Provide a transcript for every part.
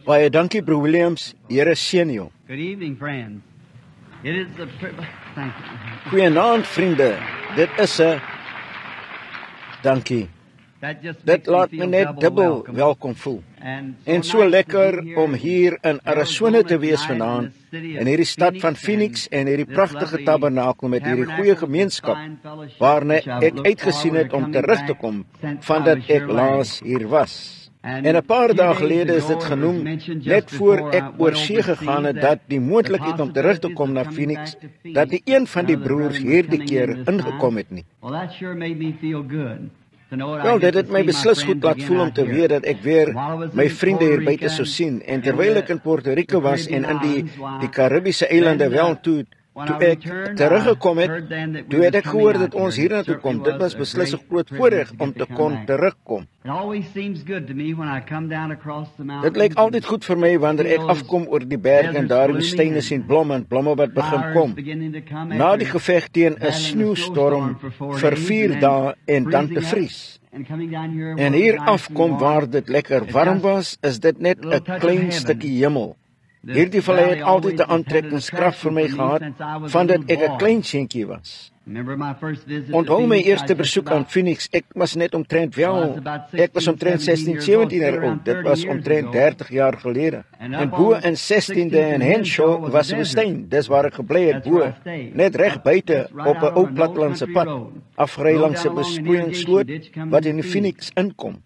Baie dankie, broer Williams. Here seën jou. Good evening, friends. It is a privilege. Thank you. Goeienaand, vriende. Dit is 'n dankie. That just Dit makes me laat my feel net double dubbel welcome. welkom voel. And En so nice to lekker be here om hier in Arizona te wees tonight vanaand, in the city of in hierdie stad van Phoenix en hierdie this pragtige lovely tabernakel met hierdie goeie tabernacle, gemeenskap, fine fellowship, waarna which I've ek looked uitgesien forward het to om coming terug te back kom, since vandat I was ek here laas hier was. And En 'n paar few dae days gelede is ago, dit it genoem, was mentioned net just voor before ek I went oor see overseas gegaan het, that dat die the moontlikheid om terug te possibilities kom of na coming Phoenix, back to Phoenix, dat nie een van die now the broers brethren hierdie coming keer in this time. ingekom het nie. Well, that sure made me feel good. To know that I Wel, get dit to het my see my beslis goed friends laat again voel om out te here. weet dat ek weer While I was my in vriende hier Puerto buite Rico sou sien. En and terwyl the- ek in Puerto Rico the was en in Caribbean islands, die Caribiese eilande then, wel toe when ek I returned, teruggekom I heard het, then that we toe het were ek gehoor coming dat out ons here. hier naartoe It kom. certainly Dit was a beslis 'n great groot privilege voorreg to om get te to kon come back. terugkom. It always seems good to me when I come down across the mountains. Dit lyk altyd goed vir my wanneer ek afkom oor die berge en daar in die woestyne sien blomme wat begin kom. Na die geveg teen 'n sneeustorm vir 4 dae en dan te vries. En hier afkom waar dit lekker warm was, is dit net 'n klein stukkie hemel. Hierdie vallei het altyd 'n aantrekkingskrag vir my gehad, vandat ek 'n klein seentjie was. Onthou my eerste besoek aan Phoenix, ek was omtrent 16, 17 jaar oud. Dit was omtrent 30 jaar gelede. En bo in 16de en Henshaw was 'n woestyn. Dis waar ek gebly het, bo, net reg buite op 'n ou plattelandse pad, afgery langs 'n besproeiingsloot wat in die Phoenix inkom.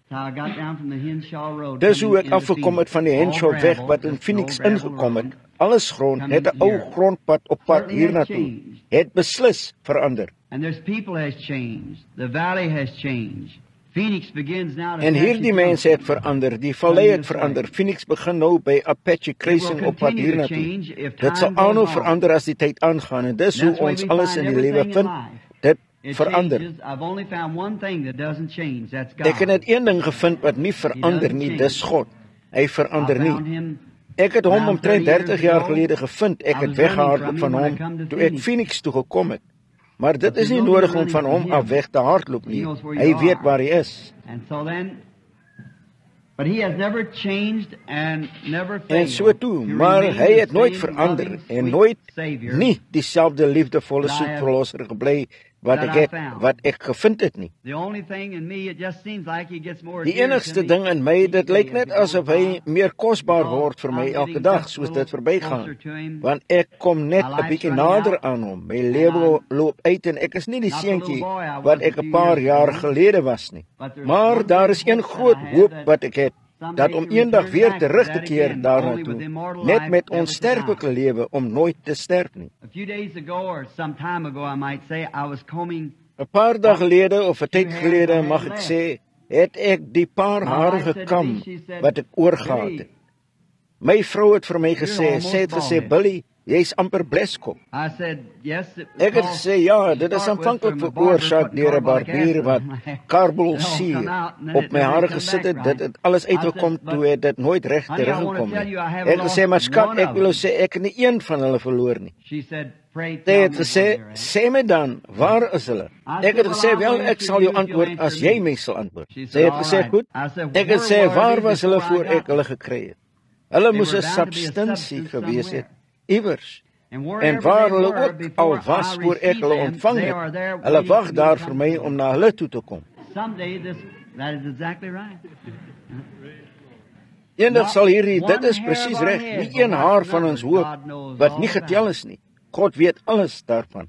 Dis hoe ek afgekom het van die Henshaw weg wat in Phoenix ingekom het. Alles grond, net 'n ou grondpad op pad hiernatoe, het beslis verander. And there's people has changed. The valley has changed. Phoenix begins now to En hierdie mense het verander, die vallei het verander. Phoenix begin nou by Apache Crossing op pad hiernatoe. Dit sal aanhou verander as die tyd aangaan en dis hoe ons alles in die lewe vind. Dit verander. Ek het net een ding gevind wat nie verander nie, dis God. Hy verander nie. Ek het hom omtrent 30 jaar gelede gevind. Ek het weggehardloop van hom toe ek Phoenix toe gekom het. Maar dit is nie nodig om van hom af weg te hardloop nie. Hy weet waar hy is. En so toe, maar hy het nooit verander en nooit nie dieselfde liefdevolle soet verlosser gebly wat ek gevind het nie. Die enigste ding in my, dit lyk net asof hy meer kosbaar word vir my elke dag soos dit verbygaan. Want ek kom net 'n bietjie nader aan hom. My lewe loop uit en ek is nie die seentjie wat ek 'n paar jaar gelede was nie. Maar daar is een groot hoop wat ek het, dat om eendag weer terug te keer daarna toe, net met ons sterflike lewe om nooit te sterf nie. 'n Paar dae gelede of 'n tyd gelede mag ek sê, het ek die paar hare gekam wat ek oorgehad het. My vrou het vir my gesê, Billy, jy's amper bleskop. Ek het gesê, ja, dit is aanvanklik veroorsaak deur 'n barbier wat karbonsuur op my hare gesit het. Dit het alles uitgekom toe het dit nooit reg teruggekom nie. Ek het gesê, maar skat, ek wil sê ek het nie een van hulle verloor nie. Sy het gesê, sê my dan, waar is hulle? Ek het gesê, wel, ek sal jou antwoord as jy my sal antwoord. Sy het gesê, goed. Ek het gesê, waar was hulle voor ek hulle gekry het? Hulle moes 'n substansie gewees het, iewers. En waar hulle ook al was voor ek hulle ontvang het, hulle wag daar vir my om na hulle toe te kom. Eendag sal dit is presies reg, nie een haar van ons hoof wat nie getel is nie. God weet alles daarvan.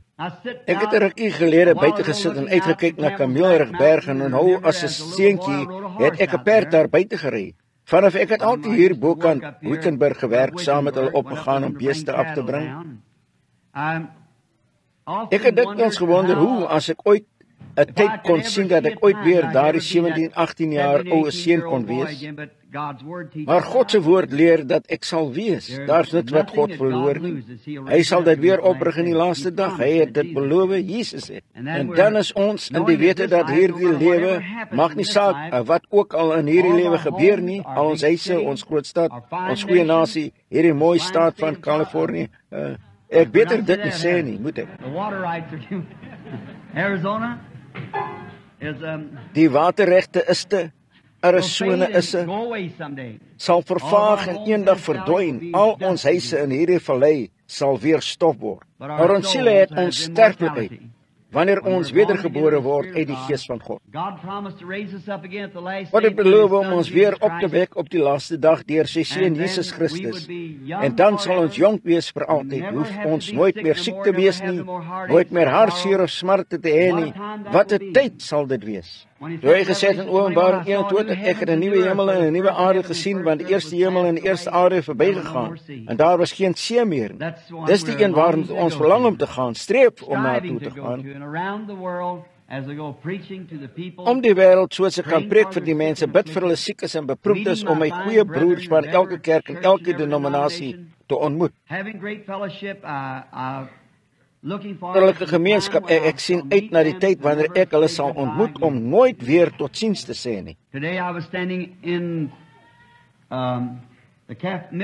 Ek het 'n rukkie gelede buite gesit en uitgekyk na Kameelrugberg en onthou as 'n seentjie het ek 'n perd daar buite gery. Vanaf ek het altyd hier bokant Wittenberg gewerk, saam met hulle opgegaan om beeste af te bring. Ek het dikwels gewonder hoe as ek ooit 'n tyd kon sien dat ek ooit weer daardie 17, 18 jaar ou seun kon wees. Maar God se woord leer dat ek sal wees. Daar's niks wat God verloor nie. Hy sal dit weer oprig in die laaste dag. Hy het dit beloof, Jesus het. En dan is ons in die wete dat hierdie lewe, mag nie saak wat ook al in hierdie lewe gebeur nie, al ons huise, ons groot stad, ons goeie nasie, hierdie mooi staat van Kalifornië. Ek beter dit nie sê nie, moet ek. Arizona is Die waterregte is te Arizona is, sal vervaag en eendag verdwyn. Al ons huise in hierdie vallei sal weer stof word. Maar ons siele het onsterflikheid, wanneer ons wedergebore word uit die Gees van God. God het beloof om ons weer op te wek op die laaste dag deur sy Seun Jesus Christus. En dan sal ons jonk wees vir altyd. Hoef ons nooit meer siek te wees nie, nooit meer hartseer of smarte te hê nie. Wat 'n tyd sal dit wees. Toe hy gesê het in Openbaring 21, ek het 'n nuwe hemel en 'n nuwe aarde gesien, want die eerste hemel en die eerste aarde het verbygegaan, en daar was geen see meer. Dis die een waarna ons verlang om te gaan, streef om daartoe te gaan. Om die wêreld soos ek kan preek vir die mense, bid vir hulle siekes en beproefdes, om my goeie broers van elke kerk en elke denominasie te ontmoet. Wonderlike gemeenskap, ek sien uit na die tyd wanneer ek hulle sal ontmoet om nooit weer totsiens te sê nie.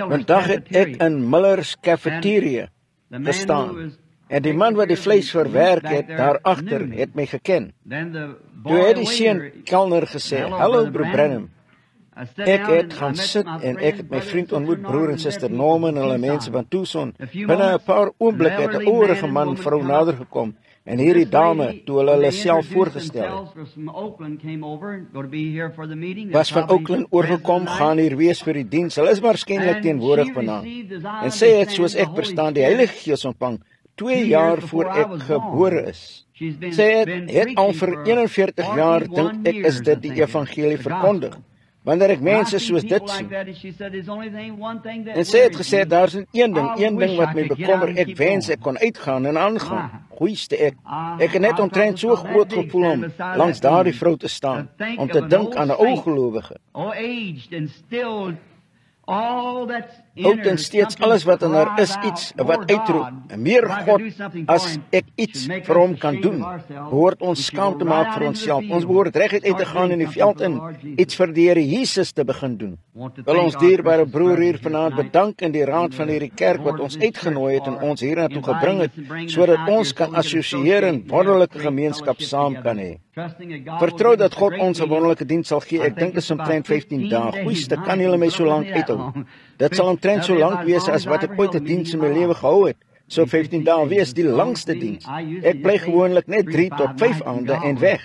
Vandag het ek in Miller's Cafeteria gestaan, en die man wat die vleis verwerk het daar agter het my geken. Toe het die seun kelner gesê, "Hallo broer Branham." Ek het gaan sit en ek het my vriend ontmoet, broer en suster Norman en hulle mense van Tucson. Binne 'n paar oomblikke het 'n ouerige man vrou nader gekom en hierdie dame, toe hulle self voorgestel het, was van Oakland oorgekom, gaan hier wees vir die diens. Hulle is waarskynlik teenwoordig vanaand. En sy het, soos ek verstaan, die Heilige Gees ontvang 2 jaar voor ek gebore is. Sy het al vir 41 jaar, dink ek, is dit die evangelie verkondig. Wanneer ek mense soos dit sien. En sy het gesê, daar is een ding wat my bekommer, ek wens ek kon uitgaan en aangaan. Goeieste ek het net omtrent so groot gevoel om langs daardie vrou te staan, om te dink aan 'n ou gelowige. Oud en steeds alles wat in haar is, iets wat uitroep, meer God, as ek iets vir hom kan doen, behoort ons skaam te maak vir onsself. Ons behoort reguit uit te gaan in die veld in, iets vir die Here Jesus te begin doen. Wil ons dierbare broer hier vanaand bedank in die raad van hierdie kerk wat ons uitgenooi het en ons hiernatoe gebring het, sodat ons kan assosieer en wonderlike gemeenskap saam kan hê. Vertrou dat God ons 'n wonderlike diens sal gee. Ek dink dit is omtrent 15 dae. Goeieste, kan julle my so lank uithou? Dit sal omtrent so lank wees as wat ek ooit 'n diens in my lewe gehou het. So 15 dae wees die langste diens. Ek bly gewoonlik net 3 tot 5 aande en weg.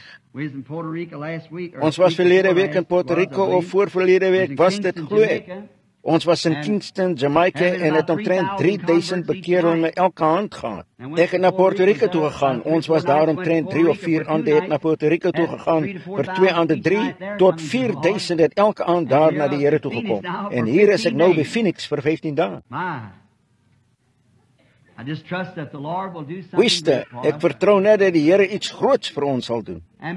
Ons was verlede week in Puerto Rico, of voorverlede week was dit, glo ek. Ons was in Kingston, Jamaica, en het omtrent 3000 bekeerlinge elke aand gehad. Ek het na Puerto Rico toe gegaan. Ons was daar omtrent 3 of 4 aande, het na Puerto Rico toe gegaan, vir 2 aande 3 tot 4000 het elke aand daar na die Here toe gekom. En hier is ek nou by Phoenix vir 15 dae. Wiste, ek vertrou net dat die Here iets groots vir ons sal doen. En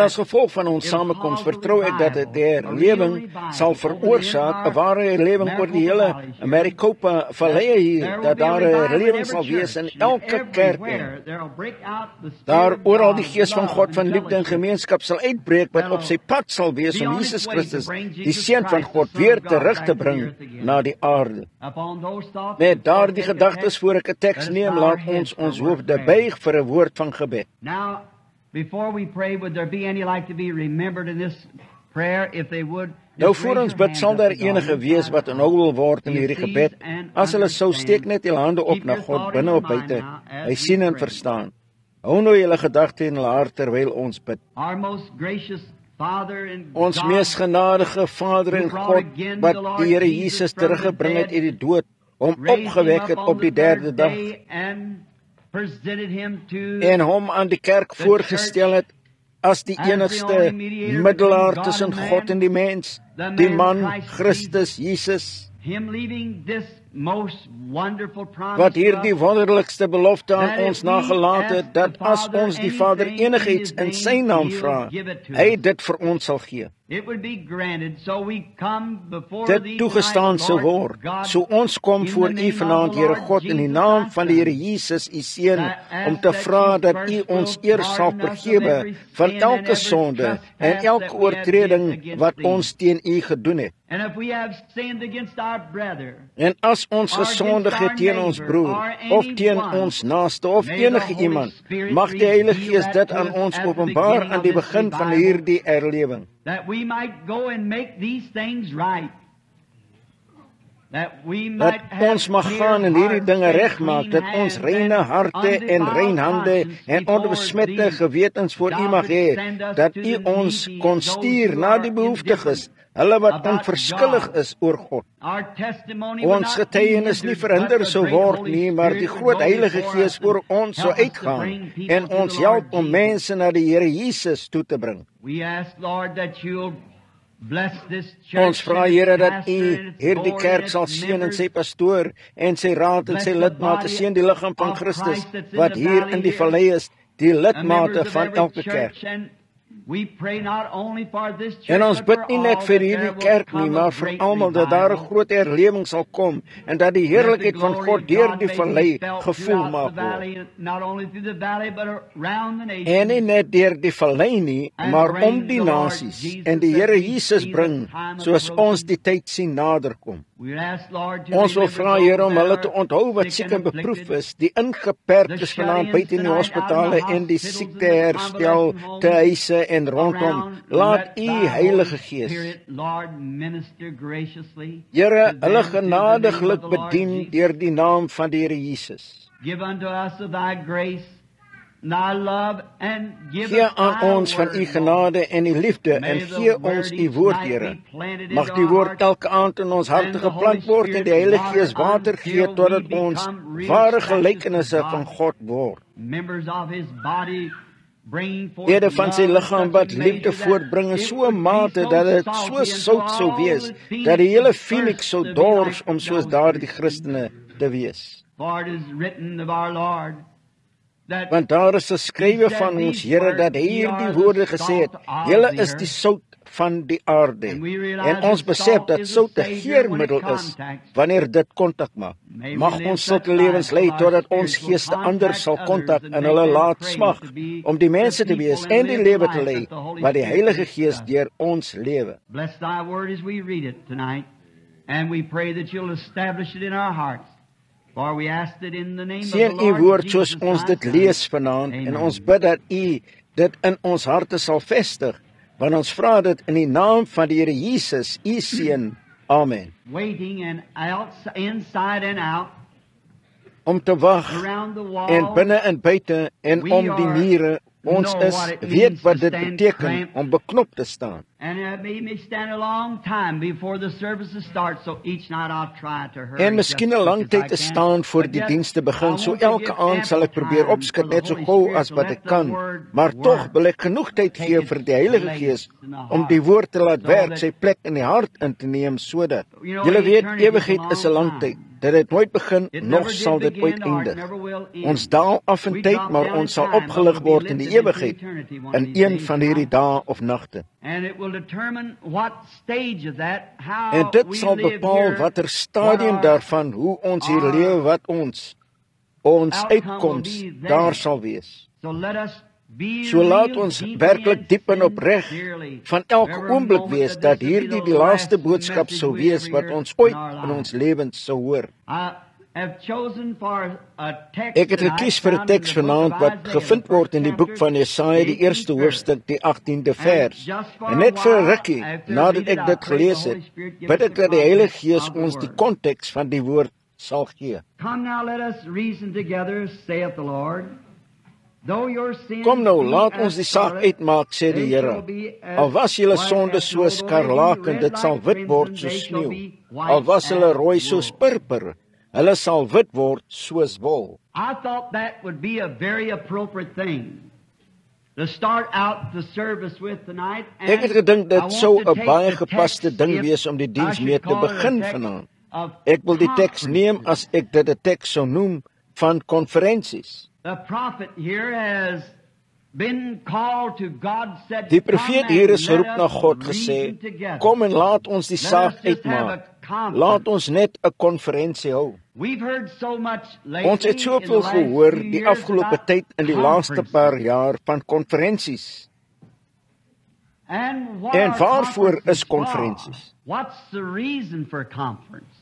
as gevolg van ons samekoms vertrou ek dat dit herlewing sal veroorsaak, 'n ware herlewing oor die hele Maricopa Vallei hier, dat daar 'n herlewing sal wees in elke kerk. Daar oral die Gees van God van liefde en gemeenskap sal uitbreek, wat op sy pad sal wees om Jesus Christus, die Seun van God, weer terug te bring na die aarde. Met daardie gedagtes voor ek 'n teks neem, laat ons hoofde buig vir 'n woord van gebed. Now, before we pray, would there be any like to be remembered in this prayer? If they would, nou voor ons bid, sal daar enige wees wat onthou wil word in hierdie gebed. As hulle sou, steek net julle hande op na God binne op buite. Hy sien en verstaan. Hou nou julle gedagte in hulle hart terwyl ons bid. Ons mees genadige Vader en God, wat die Here Jesus teruggebring het uit die dood, hom opgewek het op die 3de dag, en hom aan die kerk voorgestel het as die enigste middelaar tussen God en die mens, die man Christus Jesus, wat hierdie wonderlikste belofte aan ons nagelaat het, dat as ons die Vader enigiets in sy naam vra, hy dit vir ons sal gee. Dit toegestaan sal word. So ons kom voor U vanaand, Here God, in die naam van die Here Jesus, U Seun, om te vra dat U ons eers sal vergewe van elke sonde en elke oortreding wat ons teen U gedoen het. En as As ons gesondig het teen ons broer, of teen ons naaste, of enige iemand, mag die Heilige Gees dit aan ons openbaar aan die begin van hierdie erlewing. That we might go and make these things right. Dat ons mag gaan en hierdie dinge regmaak, dat ons reine harte en rein hande en onbesmette gewetens voor U mag hê, dat U ons kon stuur na die behoeftiges, hulle wat onverskillig is oor God. Ons getuienis nie verhinder sou word nie, maar die groot Heilige Gees voor ons sou uitgaan en ons help om mense na die Here Jesus toe te bring. Ons vra Here dat U hierdie kerk sal seën en sy pastoor en sy raad en sy lidmate, seën die liggaam van Christus wat hier in die vallei is, die lidmate van elke kerk. En ons bid nie net vir hierdie kerk nie, maar vir almal dat daar 'n groot herlewing sal kom en dat die heerlikheid van God deur die vallei gevoel mag word. En nie net deur die vallei nie, maar om die nasies en die Here Jesus bring, soos ons die tyd sien naderkom. Ons wil vra Here om hulle te onthou wat siek en beproef is, die ingeperktes vanaand buite in die hospitale en die siekte herstel te huise en rondom. Laat U Heilige Gees, Here, hulle genadiglik bedien deur die naam van die Here Jesus. Gee aan ons van U genade en U liefde en gee ons U woord, Here. Mag die woord elke aand in ons harte geplant word en die Heilige Gees water gee totdat ons ware gelykenisse van God word. Lede van sy liggaam wat liefde voortbring in so 'n mate dat dit so sout sou wees, dat die hele Phoenix sou dors om soos daardie Christene te wees. Want daar is geskrywe van ons Here dat hy hierdie woorde gesê het, julle is die sout van die aarde. En ons besef dat sout 'n geurmiddel is wanneer dit kontak maak. Mag ons sulke lewens lei totdat ons geeste ander sal kontak en hulle laat smag om die mense te wees en die lewe te lei wat die Heilige Gees deur ons lewe. Bless thy word as we read it tonight, and we pray that you'll establish it in our hearts. For we ask it in the name of the Sien U Lord woord Jesus soos ons dit Christ. lees vanaand en ons bid dat U dit in ons harte sal vestig, want ons vra dit in die naam van die Here Jesus, U Seun. Amen. Waiting and inside and out, Om te wag around the wall, en binne en buite en om die mure, ons weet wat dit beteken om beknop te staan. and it made me stand a long time before the services start, so each night I'll try to hurry. En miskien 'n lang tyd te staan voor die dienste begin, so elke aand sal ek probeer opskit net so gou as wat ek kan, maar tog wil ek genoeg tyd gee vir die Heilige Gees om die woord te laat werk, sy plek in die hart in te neem, sodat julle weet ewigheid is 'n lang tyd. Dit het nooit begin, nog sal dit ooit eindig. Ons daal af in tyd, maar ons sal opgelig word in die ewigheid, in een van hierdie dae of nagte. En dit sal bepaal watter stadium daarvan, hoe ons hier lewe, wat ons uitkoms daar sal wees. So laat ons werklik diep en opreg van elke oomblik wees dat hierdie die laaste boodskap sou wees wat ons ooit in ons lewens sou hoor. Ek het gekies vir 'n teks vanaand wat gevind word in die boek van Jesaja, die eerste hoofstuk, die 18de vers. En net vir 'n rukkie, nadat ek dit gelees het, bid ek dat die Heilige Gees ons die konteks van die woord sal gee. Come now, let us reason together, saith the Lord. Kom nou, laat ons die saak uitmaak, sê die Here. Al was julle sonde soos skarlaken, dit sal wit word soos sneeu. Al was hulle rooi soos purper, hulle sal wit word soos wol. I thought that would be a very appropriate thing to start out the service with tonight. Ek het gedink dit sou 'n baie gepaste ding wees om die diens mee te begin vanaand. Ek wil die teks neem as ek dit 'n teks sou noem van konferensies. The prophet here has been called to God, said, Die profeet hier is geroep na God gesê, kom en laat ons die saak uitmaak. Laat ons net 'n konferensie hou. Ons het soveel gehoor die afgelope tyd in die laaste paar jaar van konferensies. En waarvoor is konferensies? What's the reason for conference?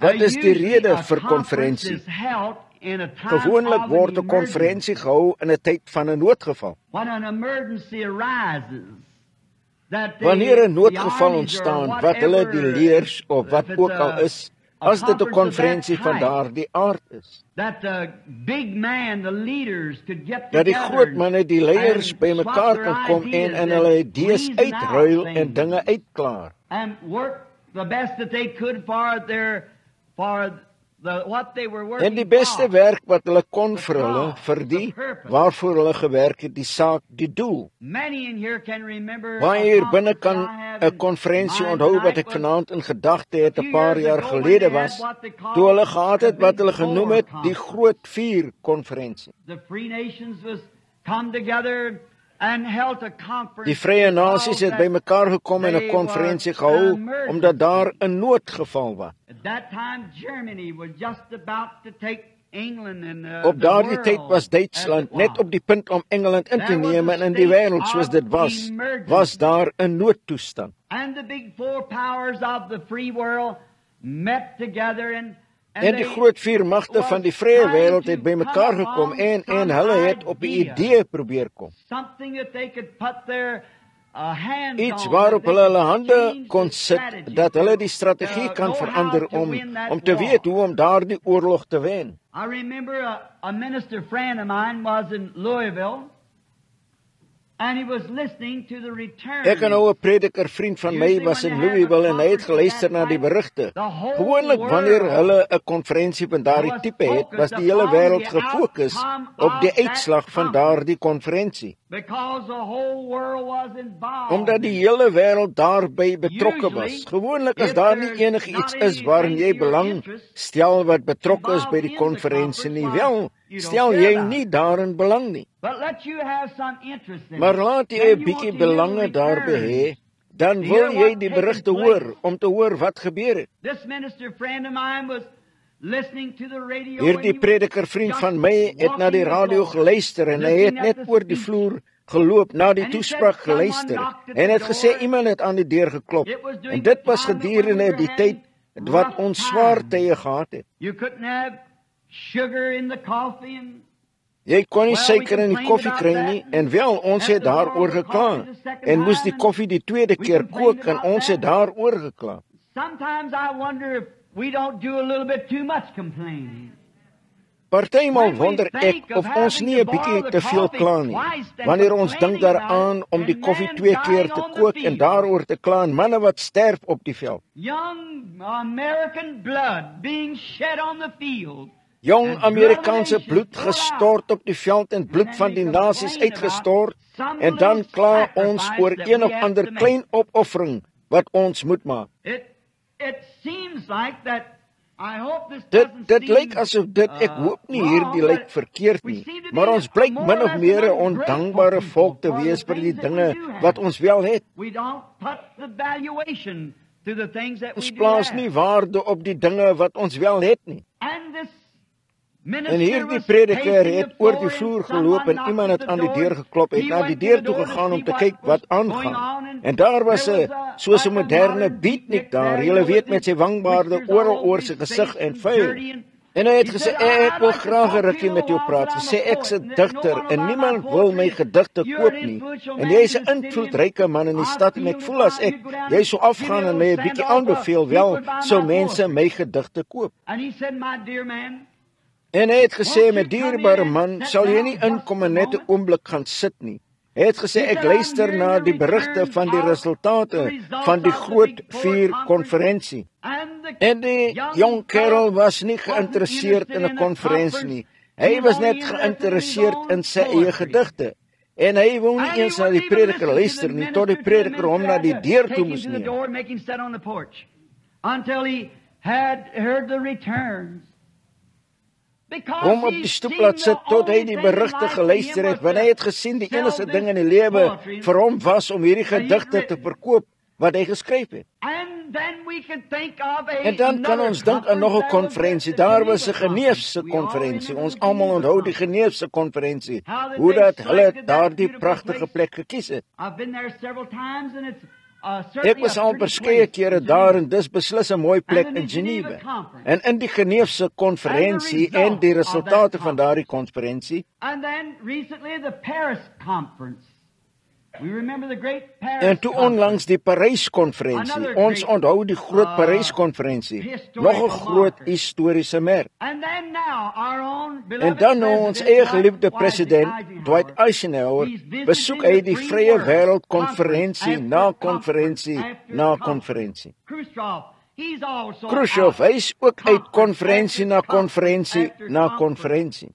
Wat is die rede vir konferensie? Gewoonlik word 'n konferensie gehou in 'n tyd van 'n noodgeval. Wanneer 'n noodgeval ontstaan, wat hulle die leers of wat ook al is, as dit 'n konferensie van daardie aard is, dat die groot manne, die leiers bymekaar kan kom en in hulle idees uitruil en dinge uitklaar. En die beste werk wat hulle kon vir hulle, vir die waarvoor hulle gewerk het, die saak, die doel. Baie hier binne kan 'n konferensie onthou wat ek vanaand in gedagte het 'n paar jaar gelede was, toe hulle gehad het wat hulle genoem het die Groot Vier konferensie. Die Vrye Nasies het bymekaar gekom en 'n konferensie gehou omdat daar 'n noodgeval was. Op daardie tyd was Duitsland net op die punt om Engeland in te neem en in die wêreld soos dit was daar 'n noodtoestand. En die groot vier magte van die vrye wêreld het bymekaar gekom en hulle het op 'n idee probeer kom. Iets waarop hulle hande kon sit, dat hulle die strategie kan verander om te weet hoe om daardie oorlog te wen. I remember a minister friend of mine was in Louisville, and he was listening to the return. Ek nou 'n prediker vriend van my was in Louisville en hy het geluister na die berigte. Gewoonlik wanneer hulle 'n konferensie van daardie tipe het, was die hele wêreld gefokus op die uitslag van daardie konferensie. Omdat die hele wêreld daarbey betrokke was. Gewoonlik as daar nie enigiets is waarin jy belang stel wat betrokke is by die konferensie nie, wel, stel jy nie daarin belang nie. Maar laat jy 'n bietjie belange daarby hê, dan wil jy die berigte hoor, om te hoor wat gebeur het. Hierdie prediker vriend van my het na die radio geluister en hy het net oor die vloer geloop, na die toespraak geluister en het gesê iemand het aan die deur geklop. En dit was gedurende die tyd wat ons swaar tye gehad het. Jy kon nie suiker in die koffie kry nie, en wel, ons het daaroor gekla. En moes die koffie die tweede keer kook, en ons het daaroor gekla. Partymal wonder ek of ons nie 'n bietjie te veel kla nie, wanneer ons dink daaraan om die koffie 2 keer te kook en daaroor te kla en manne wat sterf op die veld. Jong Amerikaanse bloed gestort op die veld en bloed van die nasies uitgestort, en dan kla ons oor een of ander klein opoffering wat ons moet maak. Dit lyk asof dit, ek hoop nie hierdie lyk verkeerd nie, maar ons blyk min of meer 'n ondankbare volk te wees vir die dinge wat ons wel het. Ons plaas nie waarde op die dinge wat ons wel het nie. En hierdie prediker het oor die vloer geloop en iemand het aan die deur geklop, het na die deur toe gegaan om te kyk wat aangaan. En daar was 'n soos 'n moderne beatnik daar, jy weet, met sy wangbaarde oor sy gesig en vuil. En hy het gesê, ek wil graag 'n rukkie met jou praat. Gesê, ek's 'n digter en niemand wil my gedigte koop nie. En jy's 'n invloedryke man in die stad en ek voel as jy sou afgaan en my 'n bietjie aanbeveel, wel, sou mense my gedigte koop. En hy het gesê, met dierbare man, sal jy nie inkom en net 'n oomblik gaan sit nie. Hy het gesê, ek luister na die berigte van die resultate van die Groot Vier konferensie. En die jong kerel was nie geïnteresseerd in 'n konferensie nie. Hy was net geïnteresseerd in sy eie gedigte. En hy wou nie eens na die prediker luister nie, tot die prediker hom na die deur toe moes neem. Om op die stoep laat sit tot hy die berigte geluister het, want hy het gesien die enigste ding in die lewe vir hom was om hierdie gedigte te verkoop wat hy geskryf het. En dan kan ons dink aan nog 'n konferensie. Daar was 'n Geneefse konferensie. Ons almal onthou die Geneefse konferensie, hoe dat hulle daardie pragtige plek gekies het. Ek was al verskeie kere daar en dis beslis 'n mooi plek in Geneva. En in die Geneefse konferensie en die resultate van daardie konferensie. En toe onlangs die Parys-konferensie. Ons onthou die groot Parys-konferensie. Nog 'n groot historiese merk. En dan nou ons eie geliefde president, Dwight Eisenhower, besoek hy die Vrye Wêreld konferensie na konferensie na konferensie. Khrushchev is ook uit konferensie na konferensie na konferensie.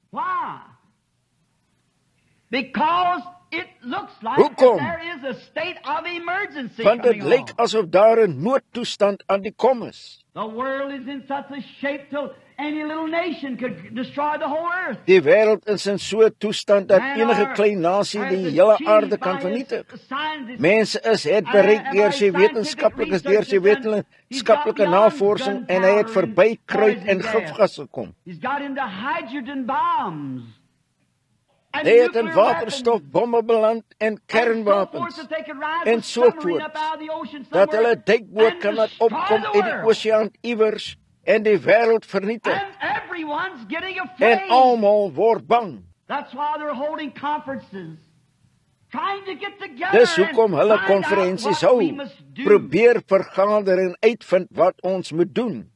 Hoekom? Want dit lyk asof daar 'n noodtoestand aan die kom is. Die wêreld is in so 'n toestand dat enige klein nasie die hele aarde kan vernietig. Mense het bereik deur sy wetenskaplike navorsing en hy het verby kruit en gifgas gekom. Hy het in waterstofbomme beland en kernwapens en sovoorts, dat hulle duikboot kan laat opkom uit die oseaan iewers en die wêreld vernietig. En almal word bang. Dis hoekom hulle konferensies hou, probeer vergader en uitvind wat ons moet doen.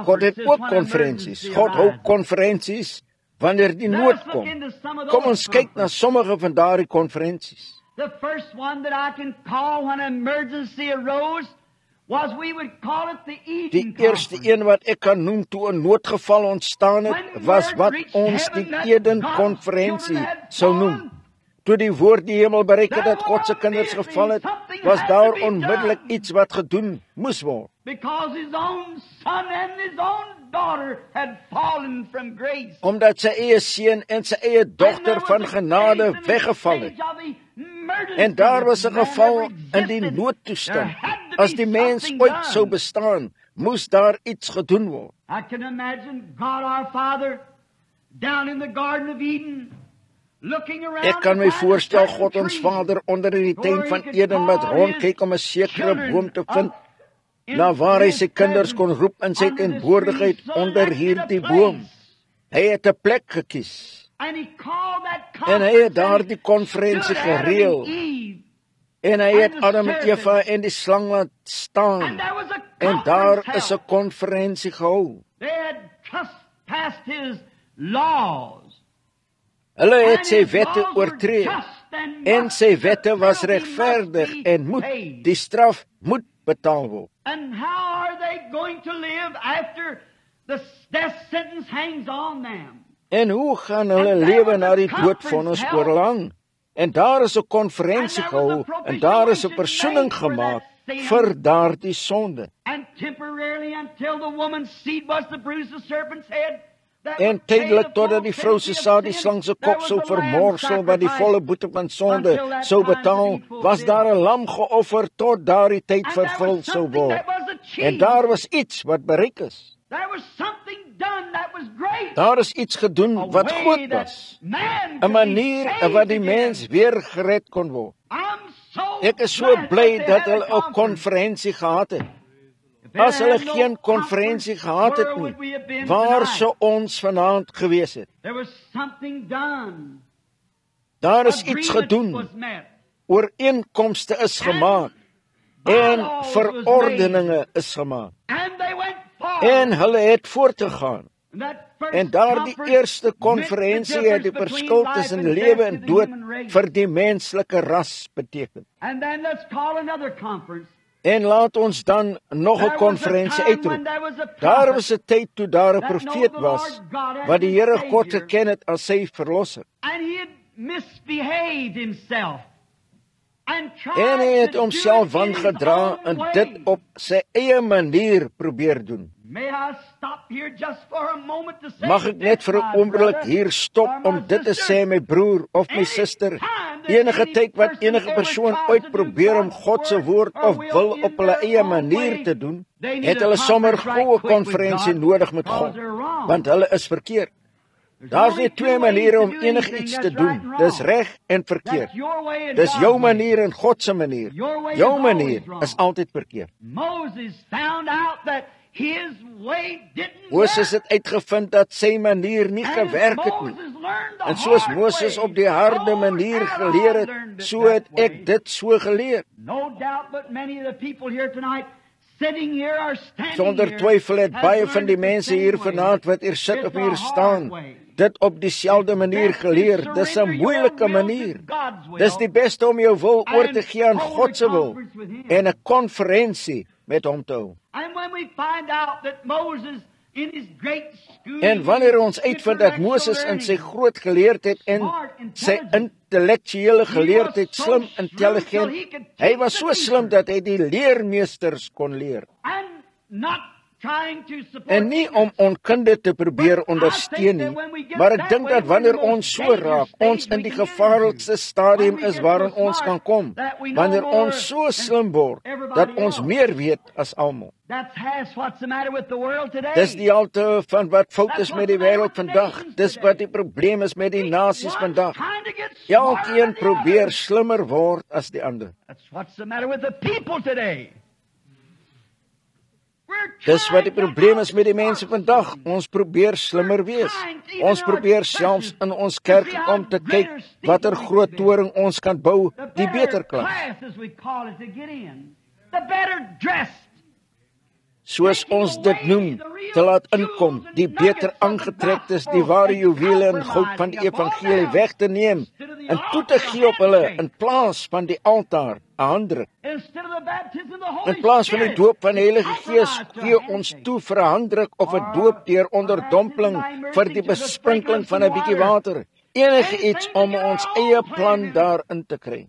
God het ook konferensies. God hou konferensies wanneer die nood kom. Kom ons kyk na sommige van daardie konferensies. The first one that I can call when an emergency arose was we would call it the Eden Die eerste een wat ek kan noem toe 'n noodgeval ontstaan het, was wat ons die Eden-konferensie sou noem. Toe die woord die hemel bereik het dat God se kinders geval het, was daar onmiddellik iets wat gedoen moes word. Because his own son and his own daughter had fallen from grace. Omdat sy eie seun en sy eie dogter van genade weggeval het. En daar was 'n geval in die noodtoestand. As die mens ooit sou bestaan, moes daar iets gedoen word. I can imagine God our Father down in the Garden of Eden. Ek kan my voorstel God ons Vader onder in die tuin van Eden met rondkyk om 'n sekere boom te vind, na waar hy sy kinders kon roep in sy teenwoordigheid onder hierdie boom. Hy het 'n plek gekies. En hy het daardie konferensie gereël. En hy het Adam en Eva en die slang laat staan. En daar is 'n konferensie gehou. Hulle het sy wette oortree. En sy wette was regverdig en moet die straf moet betaal word. And how are they going to live after the death sentence hangs on them? En hoe gaan hulle lewe na die doodvonnis oorlang? En daar is 'n konferensie gehou en daar is 'n versoening gemaak vir daardie sonde. And temporarily until the woman's seed was to bruise the serpent's head. En tydelik totdat die vrou se saad die slang se kop sou vermorsel wat die volle boete van sonde sou betaal, was daar 'n lam geoffer tot daardie tyd vervul sou word. En daar was iets wat bereik is. Daar is iets gedoen wat groot was. 'n Manier wat die mens weer gered kon word. Ek is so bly dat hulle 'n konferensie gehad het. As hulle geen konferensie gehad het nie, waar sou ons vanaand gewees het? Daar is iets gedoen. Ooreenkomste is gemaak. En verordeninge is gemaak. En hulle het voortgegaan. En daardie eerste konferensie het die verskil tussen lewe en dood vir die menslike ras beteken. En laat ons dan nog 'n konferensie uitroep. Daar was 'n tyd toe daar 'n profeet was, wat die Here God geken het as sy verlosser. En hy het homself wangedra en dit op sy eie manier probeer doen. Mag ek net vir 'n oomblik hier stop om dit te sê, my broer of my suster? Enige tyd wat enige persoon ooit probeer om God se woord of wil op hulle eie manier te doen, het hulle sommer gou 'n konferensie nodig met God, want hulle is verkeerd. Daar's nie twee maniere om enigiets te doen. Dis reg en verkeerd. Dis jou manier en God se manier. Jou manier is altyd verkeerd. Moses het uitgevind dat sy manier nie gewerk het nie. En soos Moses op die harde manier geleer het, so het ek dit so geleer. Sonder twyfel het baie van die mense hier vanaand wat hier sit of hier staan, dit op dieselfde manier geleer. Dis 'n moeilike manier. Dis die beste om jou wil oor te gee aan God se wil en 'n konferensie met hom te hou. En wanneer ons uitvind dat Moses in sy groot geleerdheid en sy intellektuele geleerdheid slim, intelligent, hy was so slim dat hy die leermeesters kon leer. En nie om onkunde te probeer ondersteun nie, maar ek dink dat wanneer ons so raak, ons in die gevaarlikste stadium is waarin ons kan kom, wanneer ons so slim word, dat ons meer weet as almal. Dis die halte van wat fout is met die wêreld vandag. Dis wat die probleem is met die nasies vandag. Elkeen probeer slimmer word as die ander. Dis wat die probleem is met die mense vandag. Ons probeer slimmer wees. Ons probeer selfs in ons kerk om te kyk watter groot toring ons kan bou, die beter klas. Soos ons dit noem, te laat inkom, die beter aangetrektes, die ware juwele en goud van die evangelie weg te neem en toe te gee op hulle in plaas van die altaar, 'n handdruk. In plaas van die doop van die Heilige Gees gee ons toe vir 'n handdruk of 'n doop deur onderdompeling vir die besprinkeling van 'n bietjie water. Enige iets om ons eie plan daarin te kry.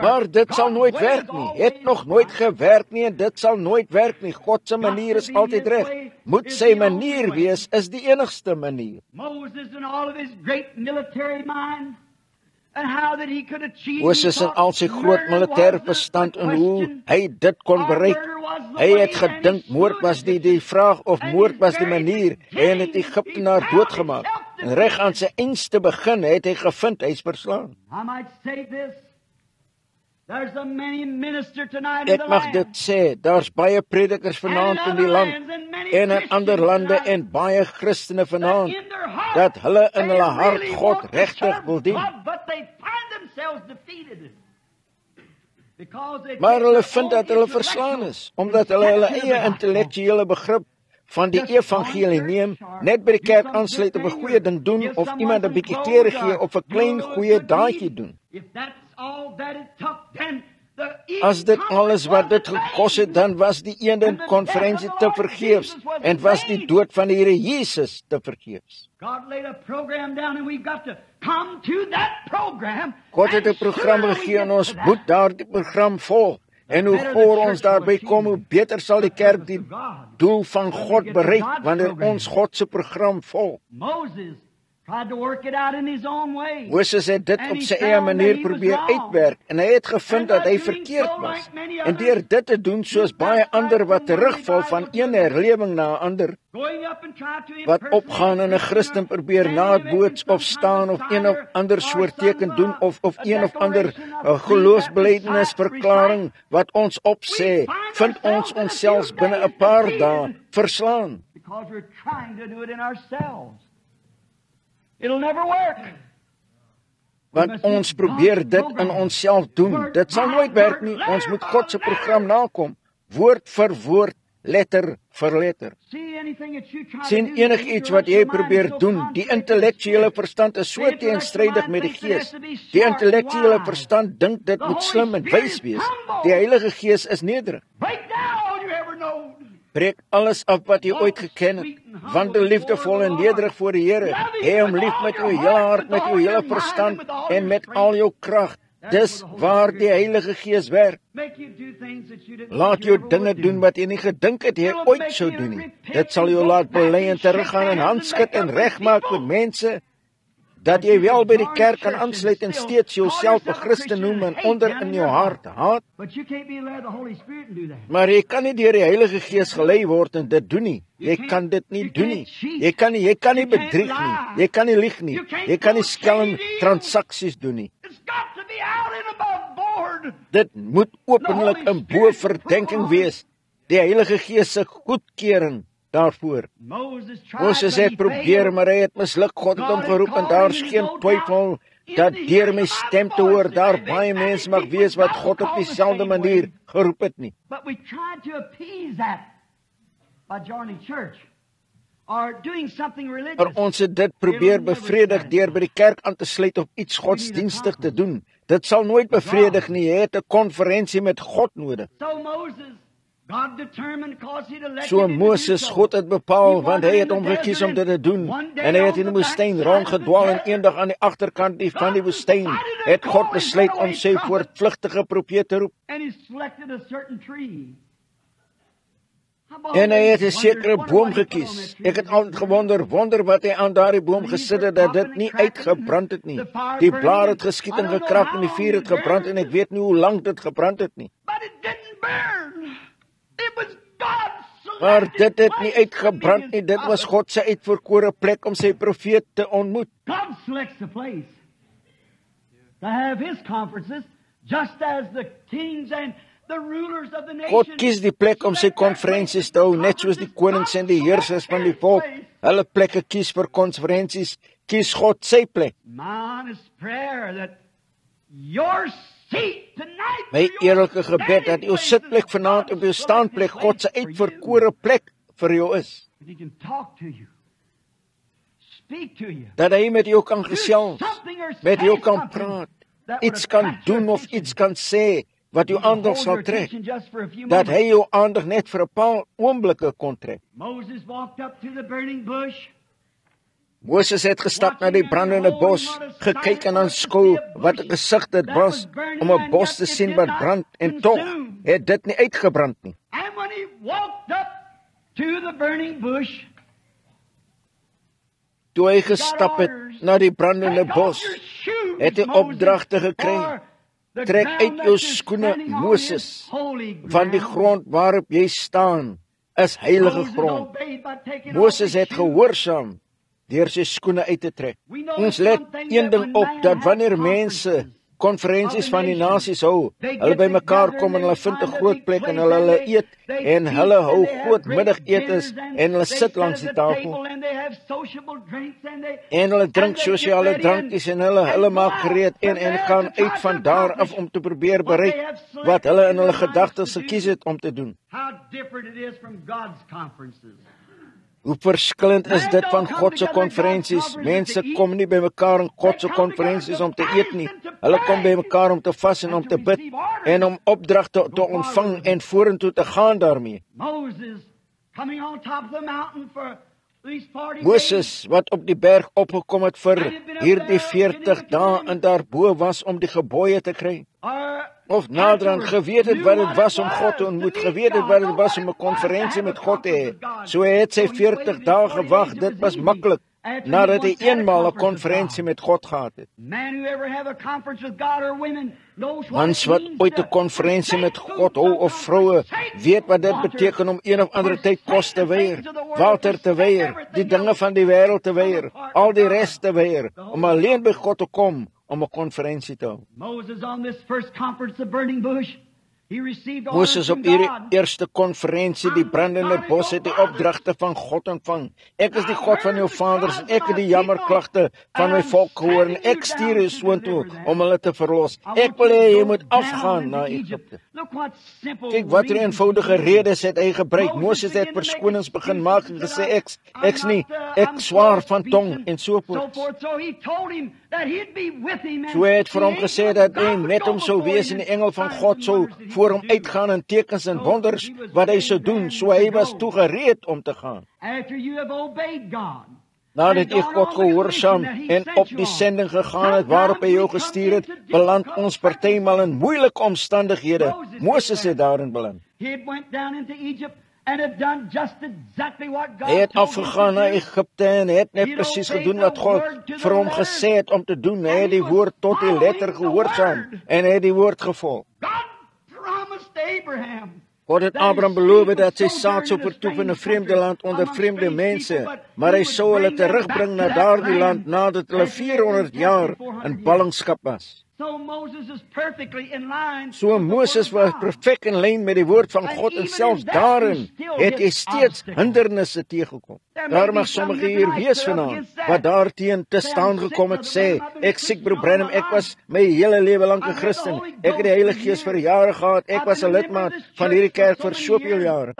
Maar dit sal nooit werk nie. Het nog nooit gewerk nie en dit sal nooit werk nie. God se manier is altyd reg. Moet sy manier wees, is die enigste manier. Moses in al sy groot militêre verstand en hoe hy dit kon bereik. Hy het gedink moord was die vraag of moord was die manier. Hy het Egiptenaar doodgemaak. En reg aan sy einste begin het hy gevind hy's verslaan. Ek mag dit sê, daar's baie predikers vanaand in die land en in ander lande en baie Christene vanaand dat hulle in hulle hart God regtig wil dien. Maar hulle vind dat hulle verslaan is, omdat hulle hulle eie intellektuele begrip van die evangelie neem, net by die kerk aansluit op 'n goeie ding doen of iemand 'n bietjie klere gee of 'n klein goeie daadjie doen. As dit alles wat dit gekos het, dan was die ene konferensie te vergeefs en was die dood van die Here Jesus te vergeefs. God het 'n program gegee en ons moet daardie program volg. En hoe voor ons daarby kom, hoe beter sal die kerk die doel van God bereik wanneer ons God se program volg. Moses het dit op sy eie manier probeer uitwerk en hy het gevind dat hy verkeerd was. En deur dit te doen soos baie ander wat terugval van een herlewing na 'n ander, wat opgaan en 'n Christen probeer naboots of staan of een of ander soort teken doen of een of ander geloofsbelijdenis verklaring wat ons opsê, vind ons onsself binne 'n paar dae verslaan. Want ons probeer dit in onsself doen. Dit sal nooit werk nie. Ons moet God se program nakom, woord vir woord, letter vir letter. Sien enigiets wat jy probeer doen, die intellektuele verstand is so teenstrydig met die Gees. Die intellektuele verstand dink dit moet slim en wys wees. Die Heilige Gees is nederig. Breek alles af wat jy ooit geken het. Wandel liefdevol en nederig voor die Here. Hê hom lief met jou hele hart, met jou hele verstand en met al jou krag. Dis waar die Heilige Gees werk. Laat jou dinge doen wat jy nie gedink het jy ooit sou doen nie. Dit sal jou laat bely en teruggaan en handskud en regmaak met mense. dat jy wel by die kerk kan aansluit en steeds jouself 'n Christen noem en onder in jou hart haat. Maar jy kan nie deur die Heilige Gees gelei word en dit doen nie. Jy kan dit nie doen nie. Jy kan nie bedrieg nie. Jy kan nie lieg nie. Jy kan nie skelm transaksies doen nie. Dit moet openlik in bo verdenking wees. Die Heilige Gees se goedkeuring daarvoor. Moses het probeer, maar hy het misluk. God het hom geroep en daar's geen twyfel dat deur my stem te hoor daar baie mense mag wees wat God op dieselfde manier geroep het nie. Maar ons het dit probeer bevredig deur by die kerk aan te sluit of iets godsdienstig te doen. Dit sal nooit bevredig nie. Jy het 'n konferensie met God nodig. So Moses, God het bepaal, want hy het hom gekies om dit te doen, en hy het in die woestyn rondgedwaal, en eendag aan die agterkant van die woestyn het God besluit om sy voortvlugtige profeet te roep. En hy het 'n sekere boom gekies. Ek het altyd wonder wat hy aan daardie boom gesit het, dat dit nie uitgebrand het nie. Die blare het geskiet en gekrap en die vuur het gebrand, en ek weet nie hoe lank dit gebrand het nie. Maar dit het nie uitgebrand nie, dit was God se uitverkore plek om sy profeet te ontmoet. God selects a place to have his conferences, just as the kings and the rulers of the nation. God kies die plek om sy konferensies te hou, net soos die konings en die heersers van die volk hulle plekke kies vir konferensies, kies God sy plek. My honest prayer that your seat tonight, my eerlike gebed dat jou sitplek vanaand op jou staanplek God se uitverkore plek vir jou is. he can talk to you, speak to you, Dat hy met jou kan gesels, met jou kan praat, iets kan doen of iets kan sê wat jou aandag sal trek, dat hy jou aandag net vir 'n paar oomblikke kon trek. Moses walked up to the burning bush. Moses het gestap na die brandende bos, gekyk en aanskou wat 'n gesig dit was om 'n bos te sien wat brand, en tog het dit nie uitgebrand nie. And when he walked up to the burning bush, Toe hy gestap het na die brandende bos, het hy opdragte gekry. Trek uit jou skoene, Moses, van die grond waarop jy staan is heilige grond. Moses het gehoorsaam deur sy skoene uit te trek. Ons let een ding op, dat wanneer mense konferensies van die nasies hou, hulle bymekaar kom en hulle vind 'n groot plek en hulle eet en hulle hou groot middagetes en hulle sit langs die tafel en hulle drink sosiale drankies en hulle maak gereed en gaan uit van daar af om te probeer bereik wat hulle in hulle gedagtes gekies het om te doen. Hoe verskillend is dit van God se konferensies? Mense kom nie bymekaar in God se konferensies om te eet nie. Hulle kom bymekaar om te vas en om te bid en om opdragte te ontvang en vorentoe te gaan daarmee. Moses wat op die berg opgekom het vir hierdie 40 dae en daarbo was om die gebooie te kry. Of naderhand geweet het wat dit was om God te ontmoet, geweet het wat dit was om 'n konferensie met God te hê. So hy het sy 40 dae gewag, dit was maklik, nadat hy eenmaal 'n konferensie met God gehad het. Mans wat ooit 'n konferensie met God hou of vroue, weet wat dit beteken om een of ander tyd kos te weier, water te weier, die dinge van die wêreld te weier, al die res te weier, om alleen by God te kom, om 'n konferensie te hou. Moses op hierdie eerste konferensie, die brandende bos, het die opdragte van God ontvang. Ek is die God van jou vaders, en ek het die jammerklagte van my volk gehoor, en ek stuur jou soontoe om hulle te verlos. Ek wil hê jy moet afgaan na Egipte. Kyk wat 'n eenvoudige redes het hy gebruik. Moses het verskonings begin maak en gesê ek's nie, ek swaar van tong en so voort. So hy het vir hom gesê dat hy met hom sou wees en die engel van God sou voor hom uitgaan in tekens en wonders wat hy sou doen, so hy was toe gereed om te gaan. Nadat jy God gehoorsaam en op die sending gegaan het waarop hy jou gestuur het, beland ons partymal in moeilike omstandighede. Moses het daarin beland. and had done just exactly what God Hy het told him afgegaan to na do. Egipte en het net presies gedoen wat God vir hom gesê het om te doen. Hy het die woord tot die letter gehoorsaam en hy het die woord gevolg. God promised Abraham. God het Abraham beloof dat sy saad sou vertoef in 'n vreemde land onder vreemde mense, maar hy sou hulle terugbring na daardie land nadat hulle 400 jaar in ballingskap was. So Moses is perfectly in line. So Moses was perfek in lyn met die woord van God en selfs daarin het hy steeds hindernisse teëgekom. Daar mag sommige hier wees vanaand wat daarteen te staan gekom het sê, ek siek broer Branham, ek was my hele lewe lank 'n Christen. Ek het die Heilige Gees vir jare gehad. Ek was 'n lidmaat van hierdie kerk vir soveel jare.